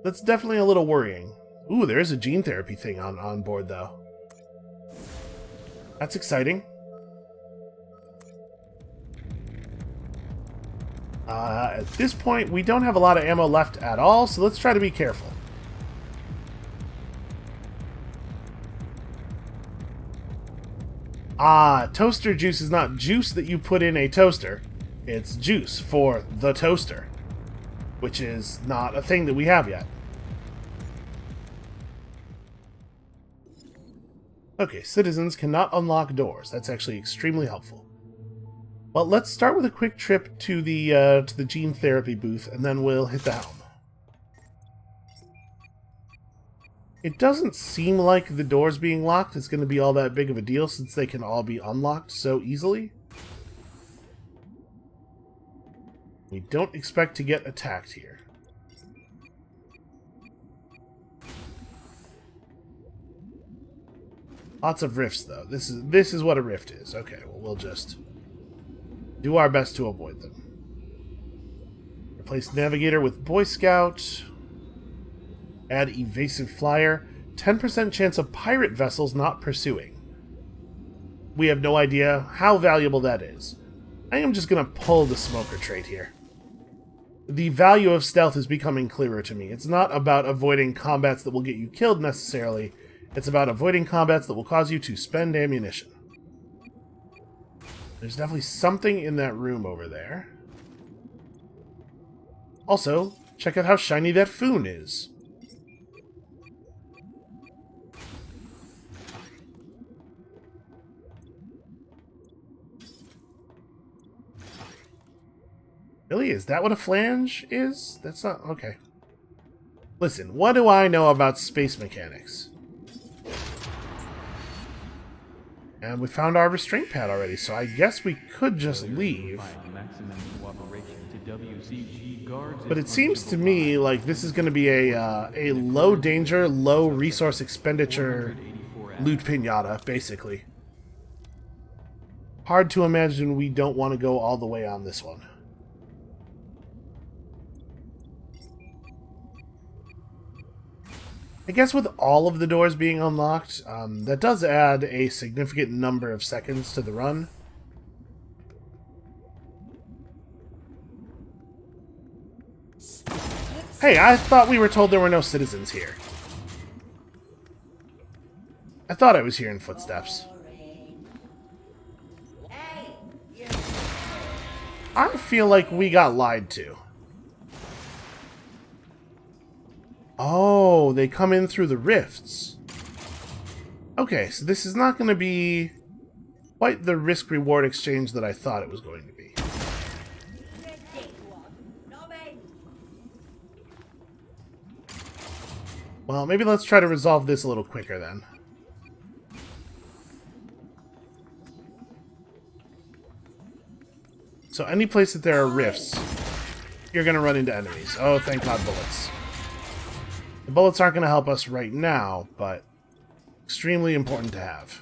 Speaker 1: That's definitely a little worrying. Ooh, there is a gene therapy thing on board, though. That's exciting. At this point, we don't have a lot of ammo left at all, so let's try to be careful. Toaster juice is not juice that you put in a toaster. It's juice for the toaster, which is not a thing that we have yet. Okay, citizens cannot unlock doors. That's actually extremely helpful. Well, let's start with a quick trip to the gene therapy booth, and then we'll hit the helm. It doesn't seem like the doors being locked is going to be all that big of a deal, since they can all be unlocked so easily. We don't expect to get attacked here. Lots of rifts, though. This is what a rift is. Okay, well, we'll just do our best to avoid them. Replace Navigator with Boy Scout. Add Evasive Flyer. 10% chance of pirate vessels not pursuing. We have no idea how valuable that is. I am just going to pull the Smoker trait here. The value of stealth is becoming clearer to me. It's not about avoiding combats that will get you killed necessarily. It's about avoiding combats that will cause you to spend ammunition. There's definitely something in that room over there. Also, check out how shiny that Foon is. Really? Is that what a flange is? That's not... okay. Listen, what do I know about space mechanics? And we found our restraint pad already, so I guess we could just leave. But it seems to me like this is going to be a low danger, low resource expenditure loot pinata, basically. Hard to imagine we don't want to go all the way on this one. I guess with all of the doors being unlocked, that does add a significant number of seconds to the run. Hey, I thought we were told there were no citizens here. I thought I was hearing footsteps. I feel like we got lied to. Oh, they come in through the rifts. Okay, so this is not going to be quite the risk-reward exchange that I thought it was going to be. Well, maybe let's try to resolve this a little quicker then. So any place that there are rifts, you're going to run into enemies. Oh, thank God, bullets. The bullets aren't going to help us right now, but extremely important to have.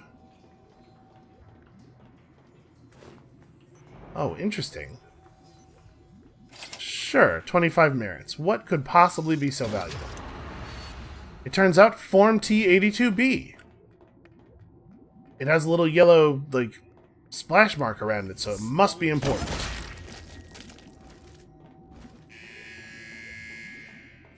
Speaker 1: Oh, interesting. Sure, 25 merits. What could possibly be so valuable? It turns out Form T82B. It has a little yellow, like, splash mark around it, so it must be important.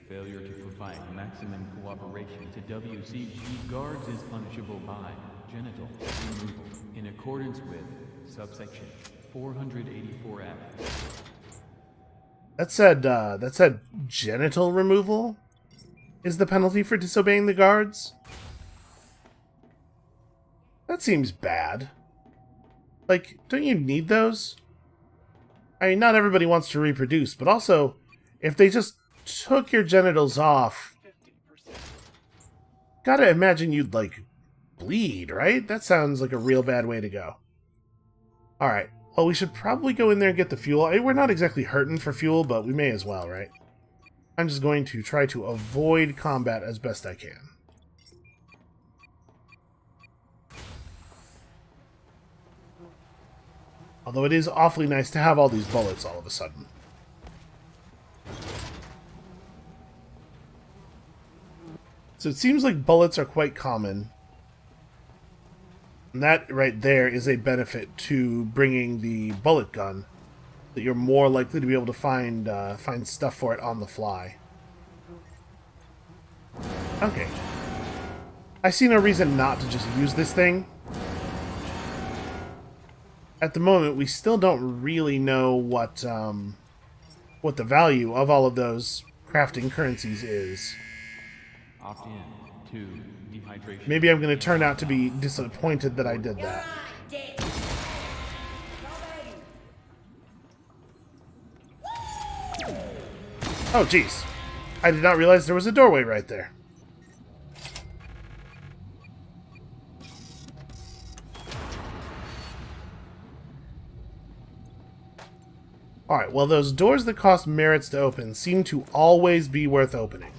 Speaker 8: Failure to provide maximum cooperation to WCG guards is punishable by genital removal in accordance with subsection 484F. That
Speaker 1: said genital removal is the penalty for disobeying the guards? That seems bad. Like, don't you need those? I mean, not everybody wants to reproduce, but also, if they just took your genitals off, gotta imagine you'd, like, bleed, right? That sounds like a real bad way to go. Alright, well, we should probably go in there and get the fuel. We're not exactly hurting for fuel, but we may as well, right? I'm just going to try to avoid combat as best I can. Although it is awfully nice to have all these bullets all of a sudden. So it seems like bullets are quite common. And that right there is a benefit to bringing the bullet gun. That you're more likely to be able to find stuff for it on the fly. Okay. I see no reason not to just use this thing. At the moment, we still don't really know what the value of all of those crafting currencies is.
Speaker 8: Opt in to dehydration.
Speaker 1: Maybe I'm going to turn out to be disappointed that I did that. Oh, jeez. I did not realize there was a doorway right there. Alright, well, those doors that cost merits to open seem to always be worth opening.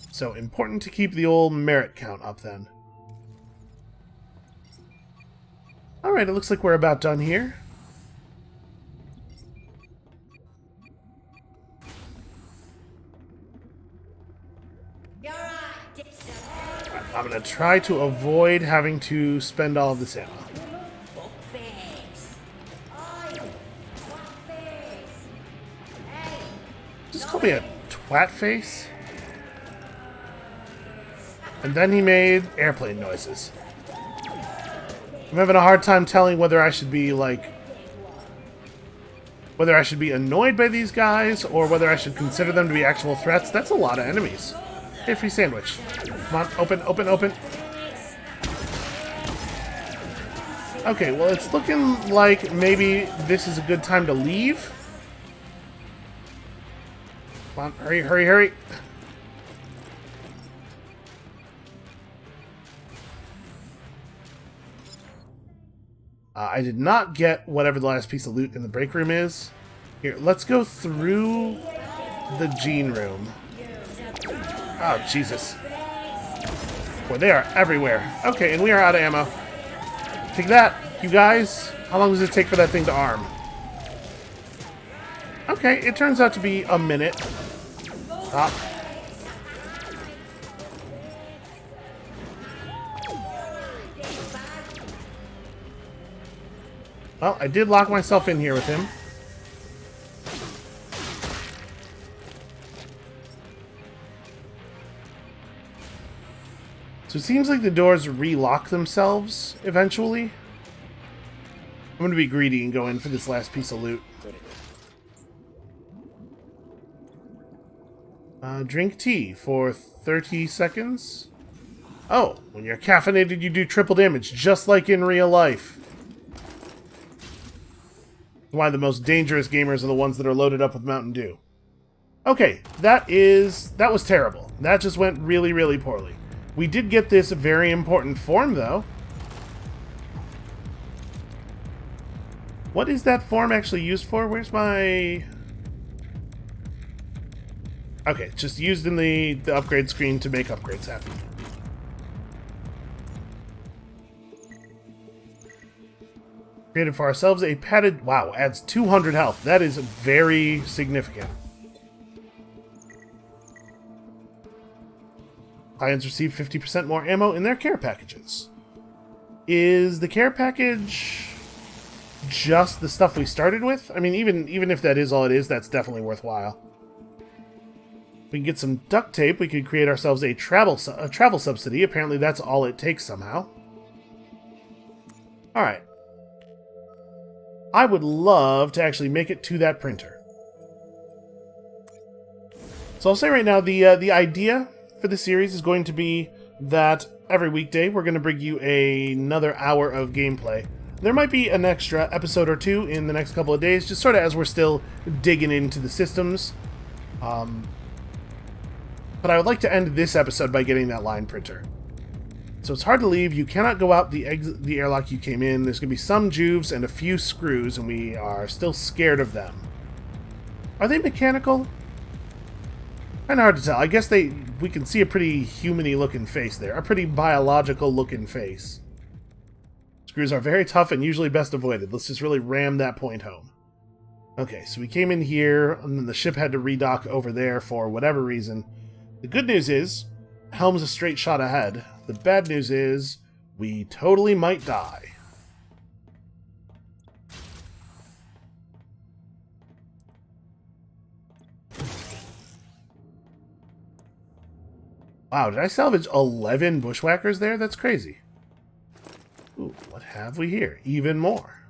Speaker 1: So, important to keep the old merit count up, then. Alright, it looks like we're about done here. I'm going to try to avoid having to spend all of this ammo. Just call me a twat face. And then he made airplane noises. I'm having a hard time telling whether I should be, like... whether I should be annoyed by these guys, or whether I should consider them to be actual threats. That's a lot of enemies. Hey, free sandwich. Come on, open, open, open. Okay, well, it's looking like maybe this is a good time to leave. Come on, hurry, hurry, hurry. I did not get whatever the last piece of loot in the break room is. Here, let's go through the gene room. Oh, Jesus. Boy, they are everywhere. Okay, and we are out of ammo. Take that, you guys. How long does it take for that thing to arm? Okay, it turns out to be a minute. Stop. Well, I did lock myself in here with him. So it seems like the doors relock themselves eventually. I'm going to be greedy and go in for this last piece of loot. Drink tea for 30 seconds. Oh, when you're caffeinated, you do triple damage, just like in real life. Why the most dangerous gamers are the ones that are loaded up with Mountain Dew. Okay, that was terrible. That just went really, really poorly. We did get this very important form, though. What is that form actually used for? Where's my... Okay, it's just used in the upgrade screen to make upgrades happen. Created for ourselves a padded... Wow, adds 200 health. That is very significant. Clients receive 50% more ammo in their care packages. Is the care package just the stuff we started with? I mean, even if that is all it is, that's definitely worthwhile. We can get some duct tape. We could create ourselves a travel subsidy. Apparently that's all it takes somehow. Alright. I would love to actually make it to that printer. So I'll say right now, the idea for the series is going to be that every weekday we're going to bring you another hour of gameplay. There might be an extra episode or two in the next couple of days, just sort of as we're still digging into the systems. But I would like to end this episode by getting that line printer. So it's hard to leave. You cannot go out the airlock you came in. There's going to be some juves and a few screws, and we are still scared of them. Are they mechanical? Kind of hard to tell. I guess we can see a pretty human-y looking face there. A pretty biological looking face. Screws are very tough and usually best avoided. Let's just really ram that point home. Okay, so we came in here, and then the ship had to redock over there for whatever reason. The good news is, helm's a straight shot ahead. The bad news is, we totally might die. Wow, did I salvage 11 bushwhackers there? That's crazy. Ooh, what have we here? Even more.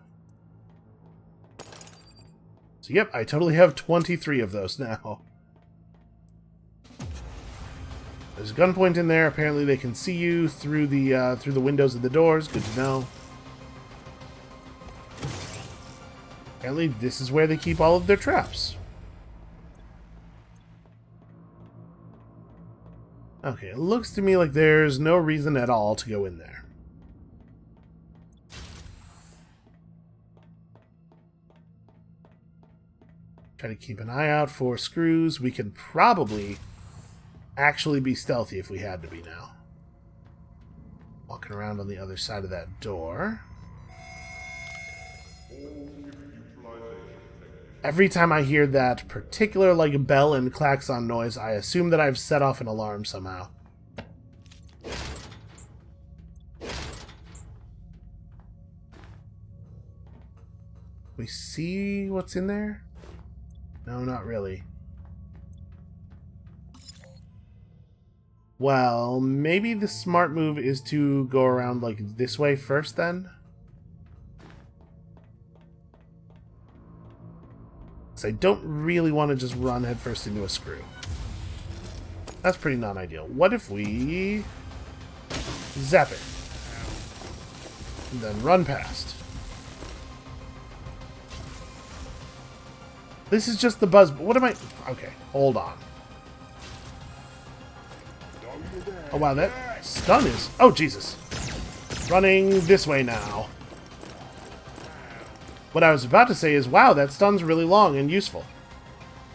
Speaker 1: So yep, I totally have 23 of those now. There's a gunpoint in there. Apparently they can see you through the windows of the doors. Good to know. Apparently this is where they keep all of their traps. Okay, it looks to me like there's no reason at all to go in there. Try to keep an eye out for screws. We could probably actually be stealthy if we had to be now. Walking around on the other side of that door. Every time I hear that particular like bell and klaxon noise, I assume that I've set off an alarm somehow. We see what's in there? No, not really. Well, maybe the smart move is to go around like this way first then? I don't really want to just run headfirst into a screw. That's pretty non-ideal. What if we zap it? And then run past. This is just the buzz. What am I... Okay, hold on. Oh wow, that stun is... Oh, Jesus. Running this way now. What I was about to say is, wow, that stun's really long and useful.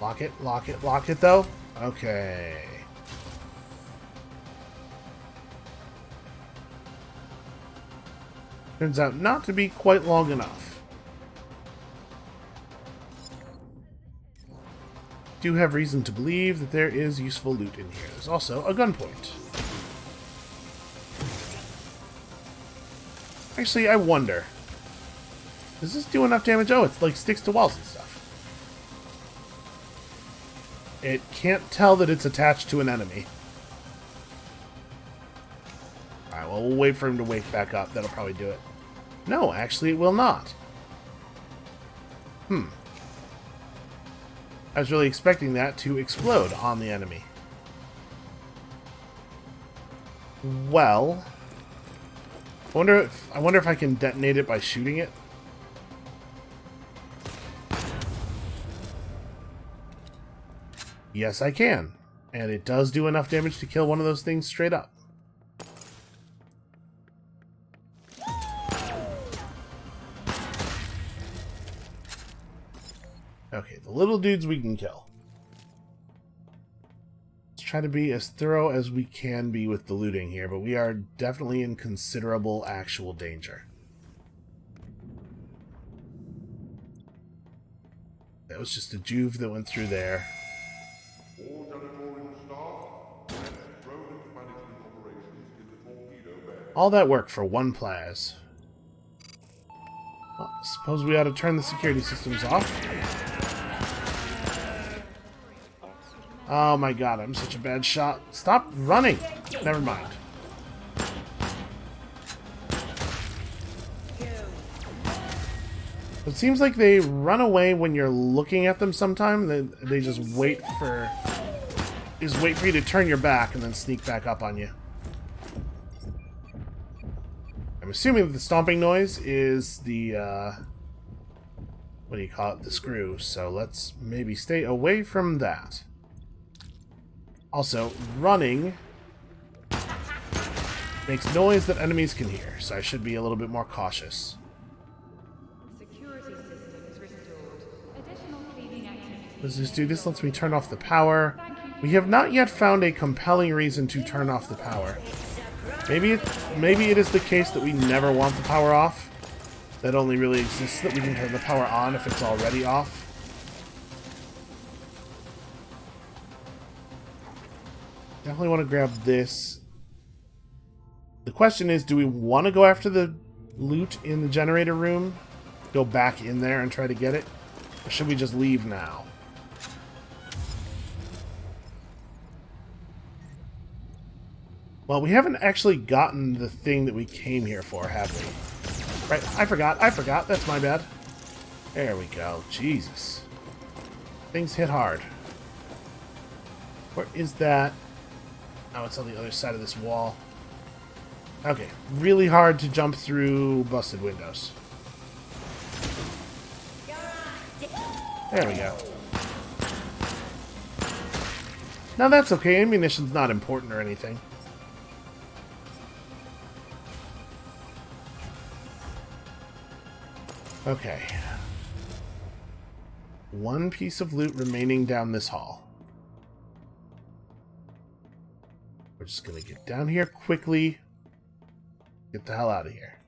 Speaker 1: Lock it, lock it, lock it, though. Okay. Turns out not to be quite long enough. Do have reason to believe that there is useful loot in here. There's also a gunpoint. Actually, I wonder... Does this do enough damage? Oh, it's like sticks to walls and stuff. It can't tell that it's attached to an enemy. Alright, well, we'll wait for him to wake back up. That'll probably do it. No, actually, it will not. I was really expecting that to explode on the enemy. Well... I wonder if I can detonate it by shooting it. Yes, I can. And it does do enough damage to kill one of those things straight up. Okay, the little dudes we can kill. Let's try to be as thorough as we can be with the looting here, but we are definitely in considerable actual danger. That was just a juve that went through there.
Speaker 2: All janitorial staff and rodent management operations in the torpedo bay.
Speaker 1: All that work for one plaz. Well, suppose we ought to turn the security systems off. Oh my god, I'm such a bad shot. Stop running! Never mind. It seems like they run away when you're looking at them sometimes. They just wait for you to turn your back and then sneak back up on you. I'm assuming that the stomping noise is the what do you call it? The screw. So let's maybe stay away from that. Also, running makes noise that enemies can hear, so I should be a little bit more cautious. Let's just do this. Lets me turn off the power. We have not yet found a compelling reason to turn off the power. Maybe it is the case that we never want the power off. That only really exists that we can turn the power on if it's already off. Definitely want to grab this. The question is, do we want to go after the loot in the generator room? Go back in there and try to get it? Or should we just leave now? Well, we haven't actually gotten the thing that we came here for, have we? Right, I forgot, that's my bad. There we go, Jesus. Things hit hard. Where is that? Oh, it's on the other side of this wall. Okay, really hard to jump through busted windows. There we go. Now that's okay, ammunition's not important or anything. Okay. One piece of loot remaining down this hall. We're just gonna get down here quickly. Get the hell out of here.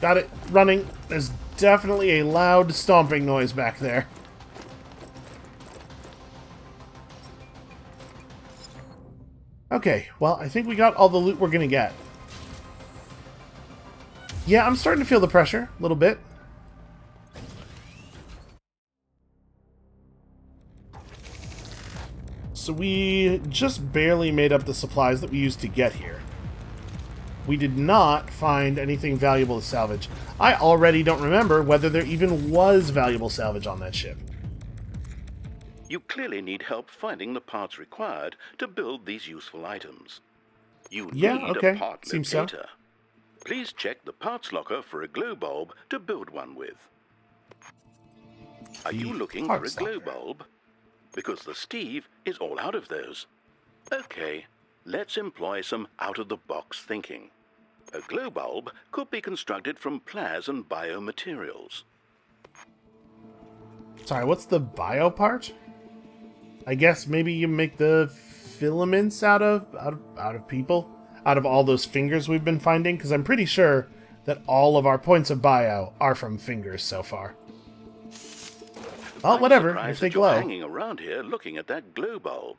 Speaker 1: Got it. Running. There's definitely a loud stomping noise back there. Okay, well, I think we got all the loot we're gonna get. Yeah, I'm starting to feel the pressure a little bit. So we just barely made up the supplies that we used to get here. We did not find anything valuable to salvage. I already don't remember whether there even was valuable salvage on that ship.
Speaker 4: You clearly need help finding the parts required to build these useful items. You need a part locator. Please check the parts locker for a glow bulb to build one with. Are you looking for a glow bulb? Because the Steve is all out of those. Okay, let's employ some out-of-the-box thinking. A glow bulb could be constructed from plas and biomaterials.
Speaker 1: Sorry, what's the bio part? I guess maybe you make the filaments out of people? Out of all those fingers we've been finding? Because I'm pretty sure that all of our points of bio are from fingers so far. Well, whatever, if they glow.
Speaker 4: You're hanging around here looking at that glow bulb,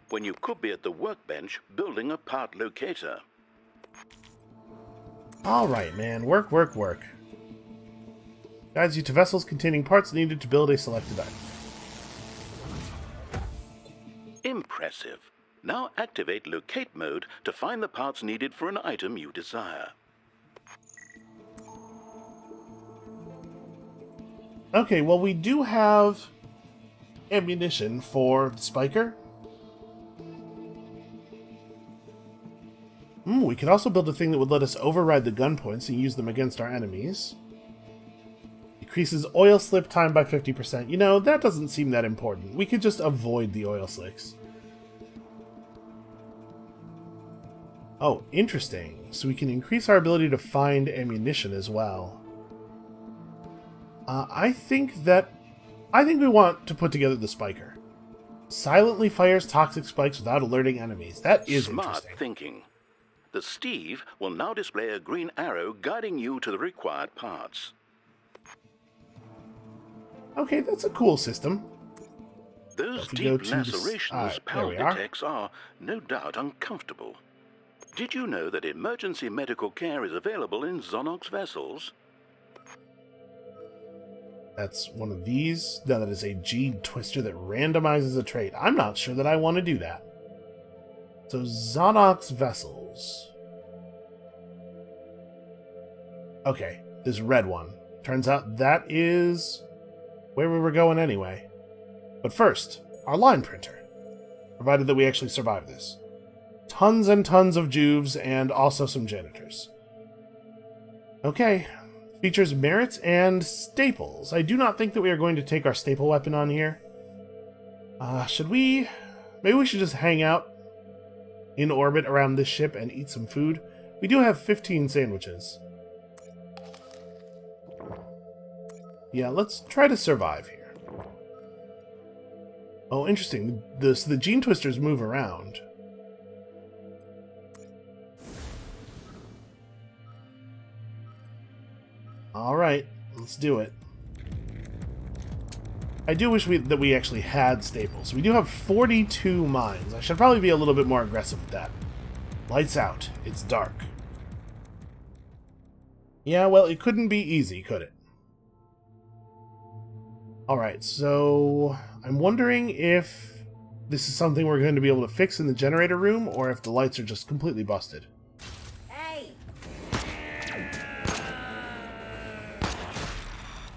Speaker 4: when you could be at the workbench building a part locator.
Speaker 1: Alright, man. Work, work, work. Guides you to vessels containing parts needed to build a selected item.
Speaker 4: Impressive. Now activate locate mode to find the parts needed for an item you desire.
Speaker 1: Okay, well, we do have ammunition for the spiker. We could also build a thing that would let us override the gun points and use them against our enemies. Decreases oil slip time by 50%. You know, that doesn't seem that important. We could just avoid the oil slicks. Oh, interesting. So we can increase our ability to find ammunition as well. I think we want to put together the spiker. Silently fires toxic spikes without alerting enemies. That is
Speaker 4: smart
Speaker 1: interesting.
Speaker 4: Thinking. The Steve will now display a green arrow guiding you to the required parts.
Speaker 1: Okay, that's a cool system.
Speaker 4: Those deep lacerations Pal detects are, no doubt, uncomfortable. Did you know that emergency medical care is available in Zonox vessels?
Speaker 1: That's one of these. No, that is a G twister that randomizes a trait. I'm not sure that I want to do that. So, Zonox vessels. Okay, this red one. Turns out that is where we were going anyway. But first, our line printer. Provided that we actually survive this. Tons and tons of juves and also some janitors. Okay. Features merits and staples. I do not think that we are going to take our staple weapon on here. Should we? Maybe we should just hang out in orbit around this ship and eat some food. We do have 15 sandwiches. Yeah, let's try to survive here. Oh, interesting. So the gene twisters move around. Alright, let's do it. I do wish that we actually had staples. We do have 42 mines. I should probably be a little bit more aggressive with that. Lights out. It's dark. Yeah, well, it couldn't be easy, could it? Alright, so I'm wondering if this is something we're going to be able to fix in the generator room, or if the lights are just completely busted.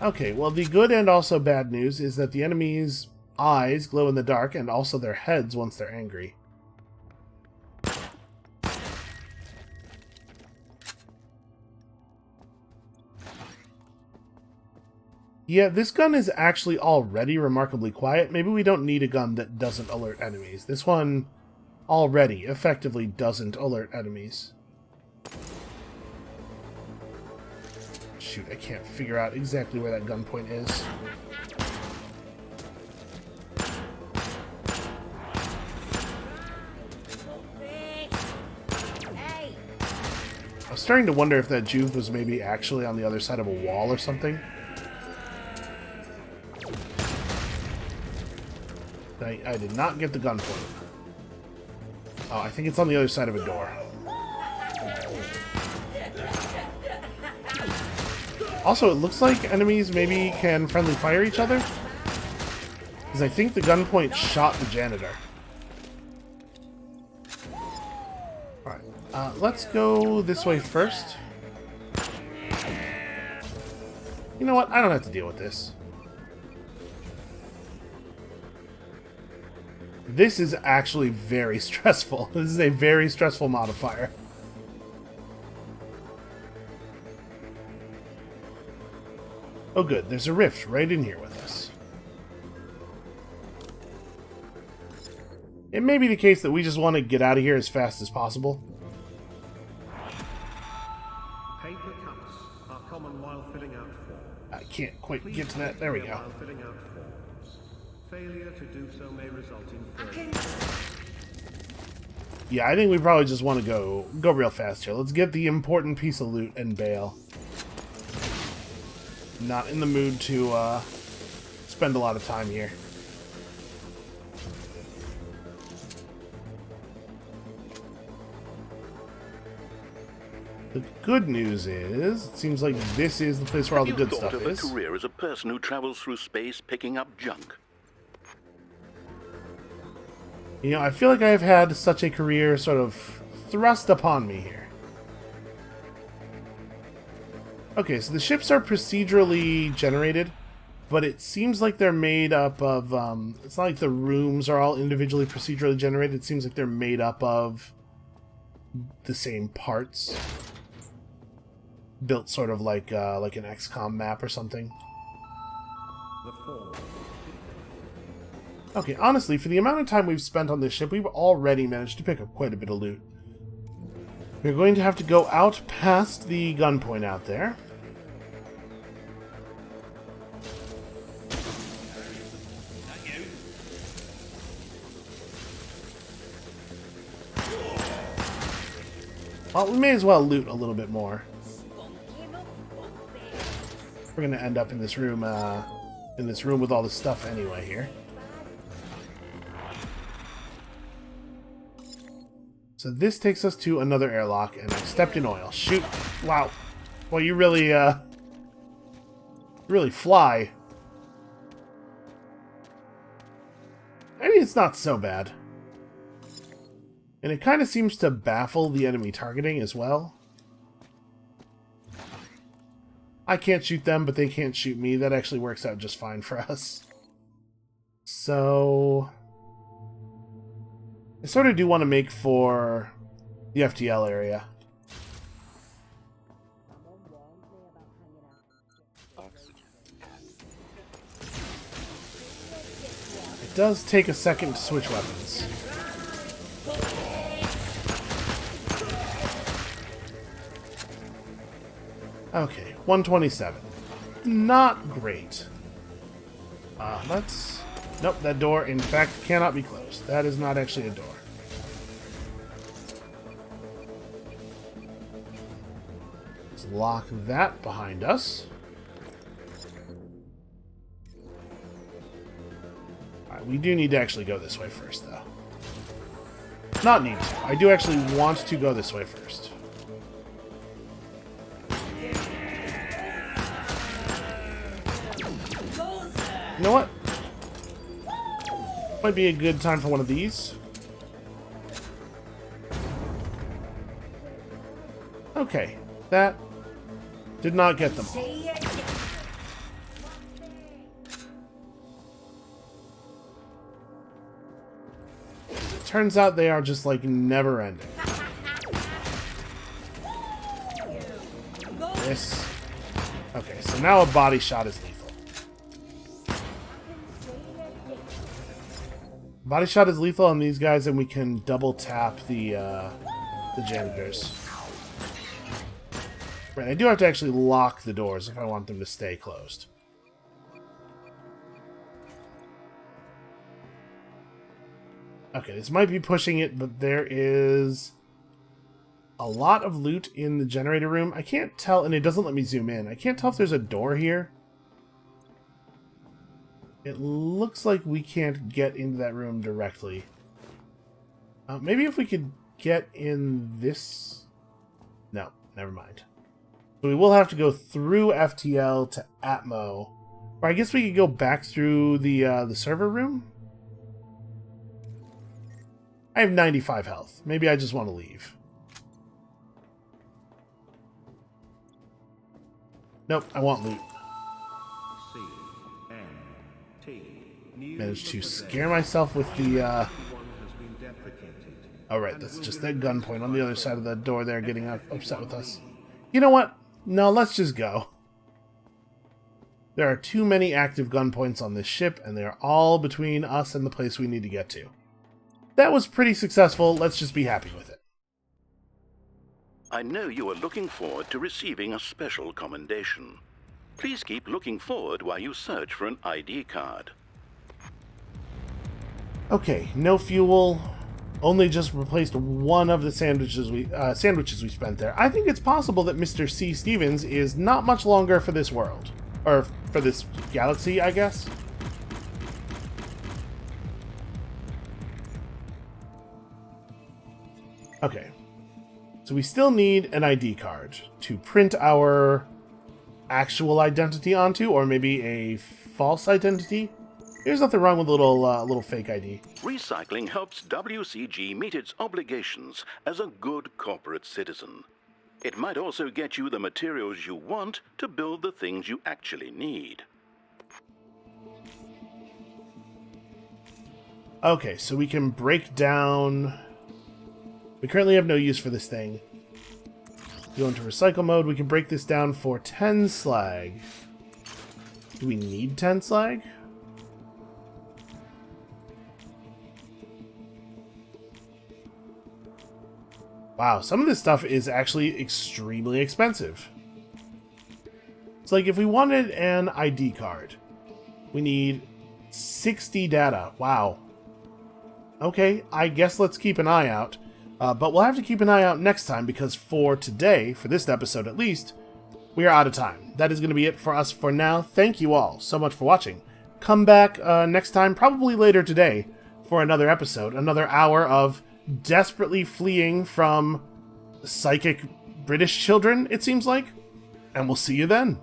Speaker 1: Okay, well, the good and also bad news is that the enemies' eyes glow in the dark, and also their heads once they're angry. Yeah, this gun is actually already remarkably quiet. Maybe we don't need a gun that doesn't alert enemies. This one already effectively doesn't alert enemies. Shoot, I can't figure out exactly where that gunpoint is. I was starting to wonder if that juve was maybe actually on the other side of a wall or something. I did not get the gunpoint. Oh, I think it's on the other side of a door. Also, it looks like enemies maybe can friendly fire each other. Because I think the gunpoint shot the janitor. Alright, let's go this way first. You know what? I don't have to deal with this. This is actually very stressful. This is a very stressful modifier. Oh good, there's a rift right in here with us. It may be the case that we just want to get out of here as fast as possible.
Speaker 10: Paper cuts are common while filling out forms.
Speaker 1: I can't quite get to that. There we go.
Speaker 10: While filling out forms. Failure to do so may result in
Speaker 1: Yeah, I think we probably just want to go real fast here. Let's get the important piece of loot and bail. Not in the mood to spend a lot of time here. The good news is, it seems like this is the place where all the good stuff is.
Speaker 4: Have you thought of a career as a person who travels through space picking up junk?
Speaker 1: You know, I feel like I've had such a career sort of thrust upon me here. Okay, so the ships are procedurally generated, but it seems like they're made up of, it's not like the rooms are all individually procedurally generated. It seems like they're made up of the same parts. Built sort of like an XCOM map or something. Okay, honestly, for the amount of time we've spent on this ship, we've already managed to pick up quite a bit of loot. We're going to have to go out past the gunpoint out there. Well, we may as well loot a little bit more. We're going to end up in this room with all this stuff anyway here. So this takes us to another airlock, and I stepped in oil. Shoot! Wow. Well, you really fly. I mean, it's not so bad. And it kind of seems to baffle the enemy targeting as well. I can't shoot them, but they can't shoot me. That actually works out just fine for us. So I sort of do want to make for the FTL area. It does take a second to switch weapons. Okay, 127. Not great. Let's Nope, that door, in fact, cannot be closed. That is not actually a door. Let's lock that behind us. Alright, we do need to actually go this way first, though. Not need to. I do actually want to go this way first. You know what? Might be a good time for one of these. Okay, that did not get them all. Turns out they are just like never ending. This. Okay, so now a body shot is lethal. Body shot is lethal on these guys, and we can double tap the janitors. Right, I do have to actually lock the doors if I want them to stay closed. Okay, this might be pushing it, but there is a lot of loot in the generator room. I can't tell, and it doesn't let me zoom in. I can't tell if there's a door here. It looks like we can't get into that room directly. Maybe if we could get in this... No, never mind. So we will have to go through FTL to Atmo. Or I guess we could go back through the server room? I have 95 health. Maybe I just want to leave. Nope, I want loot. Managed to scare myself with the, Oh, right, that's just that gunpoint on the other side of the door there getting upset with us. You know what? No, let's just go. There are too many active gunpoints on this ship, and they are all between us and the place we need to get to. That was pretty successful. Let's just be happy with it.
Speaker 4: I know you are looking forward to receiving a special commendation. Please keep looking forward while you search for an ID card.
Speaker 1: Okay, no fuel. Only just replaced one of the sandwiches we spent there. I think it's possible that Mr. C. Stevens is not much longer for this world. Or for this galaxy, I guess. Okay. So we still need an ID card to print our actual identity onto, or maybe a false identity. There's nothing wrong with a little fake ID.
Speaker 4: Recycling helps WCG meet its obligations as a good corporate citizen. It might also get you the materials you want to build the things you actually need.
Speaker 1: Okay, so we can break down... We currently have no use for this thing. Go into recycle mode. We can break this down for 10 slag. Do we need 10 slag? Wow, some of this stuff is actually extremely expensive. It's like if we wanted an ID card, we need 60 data. Wow. Okay, I guess let's keep an eye out. But we'll have to keep an eye out next time, because for today, for this episode at least, we are out of time. That is going to be it for us for now. Thank you all so much for watching. Come back next time, probably later today, for another episode. Another hour of desperately fleeing from psychic British children, it seems like. And we'll see you then.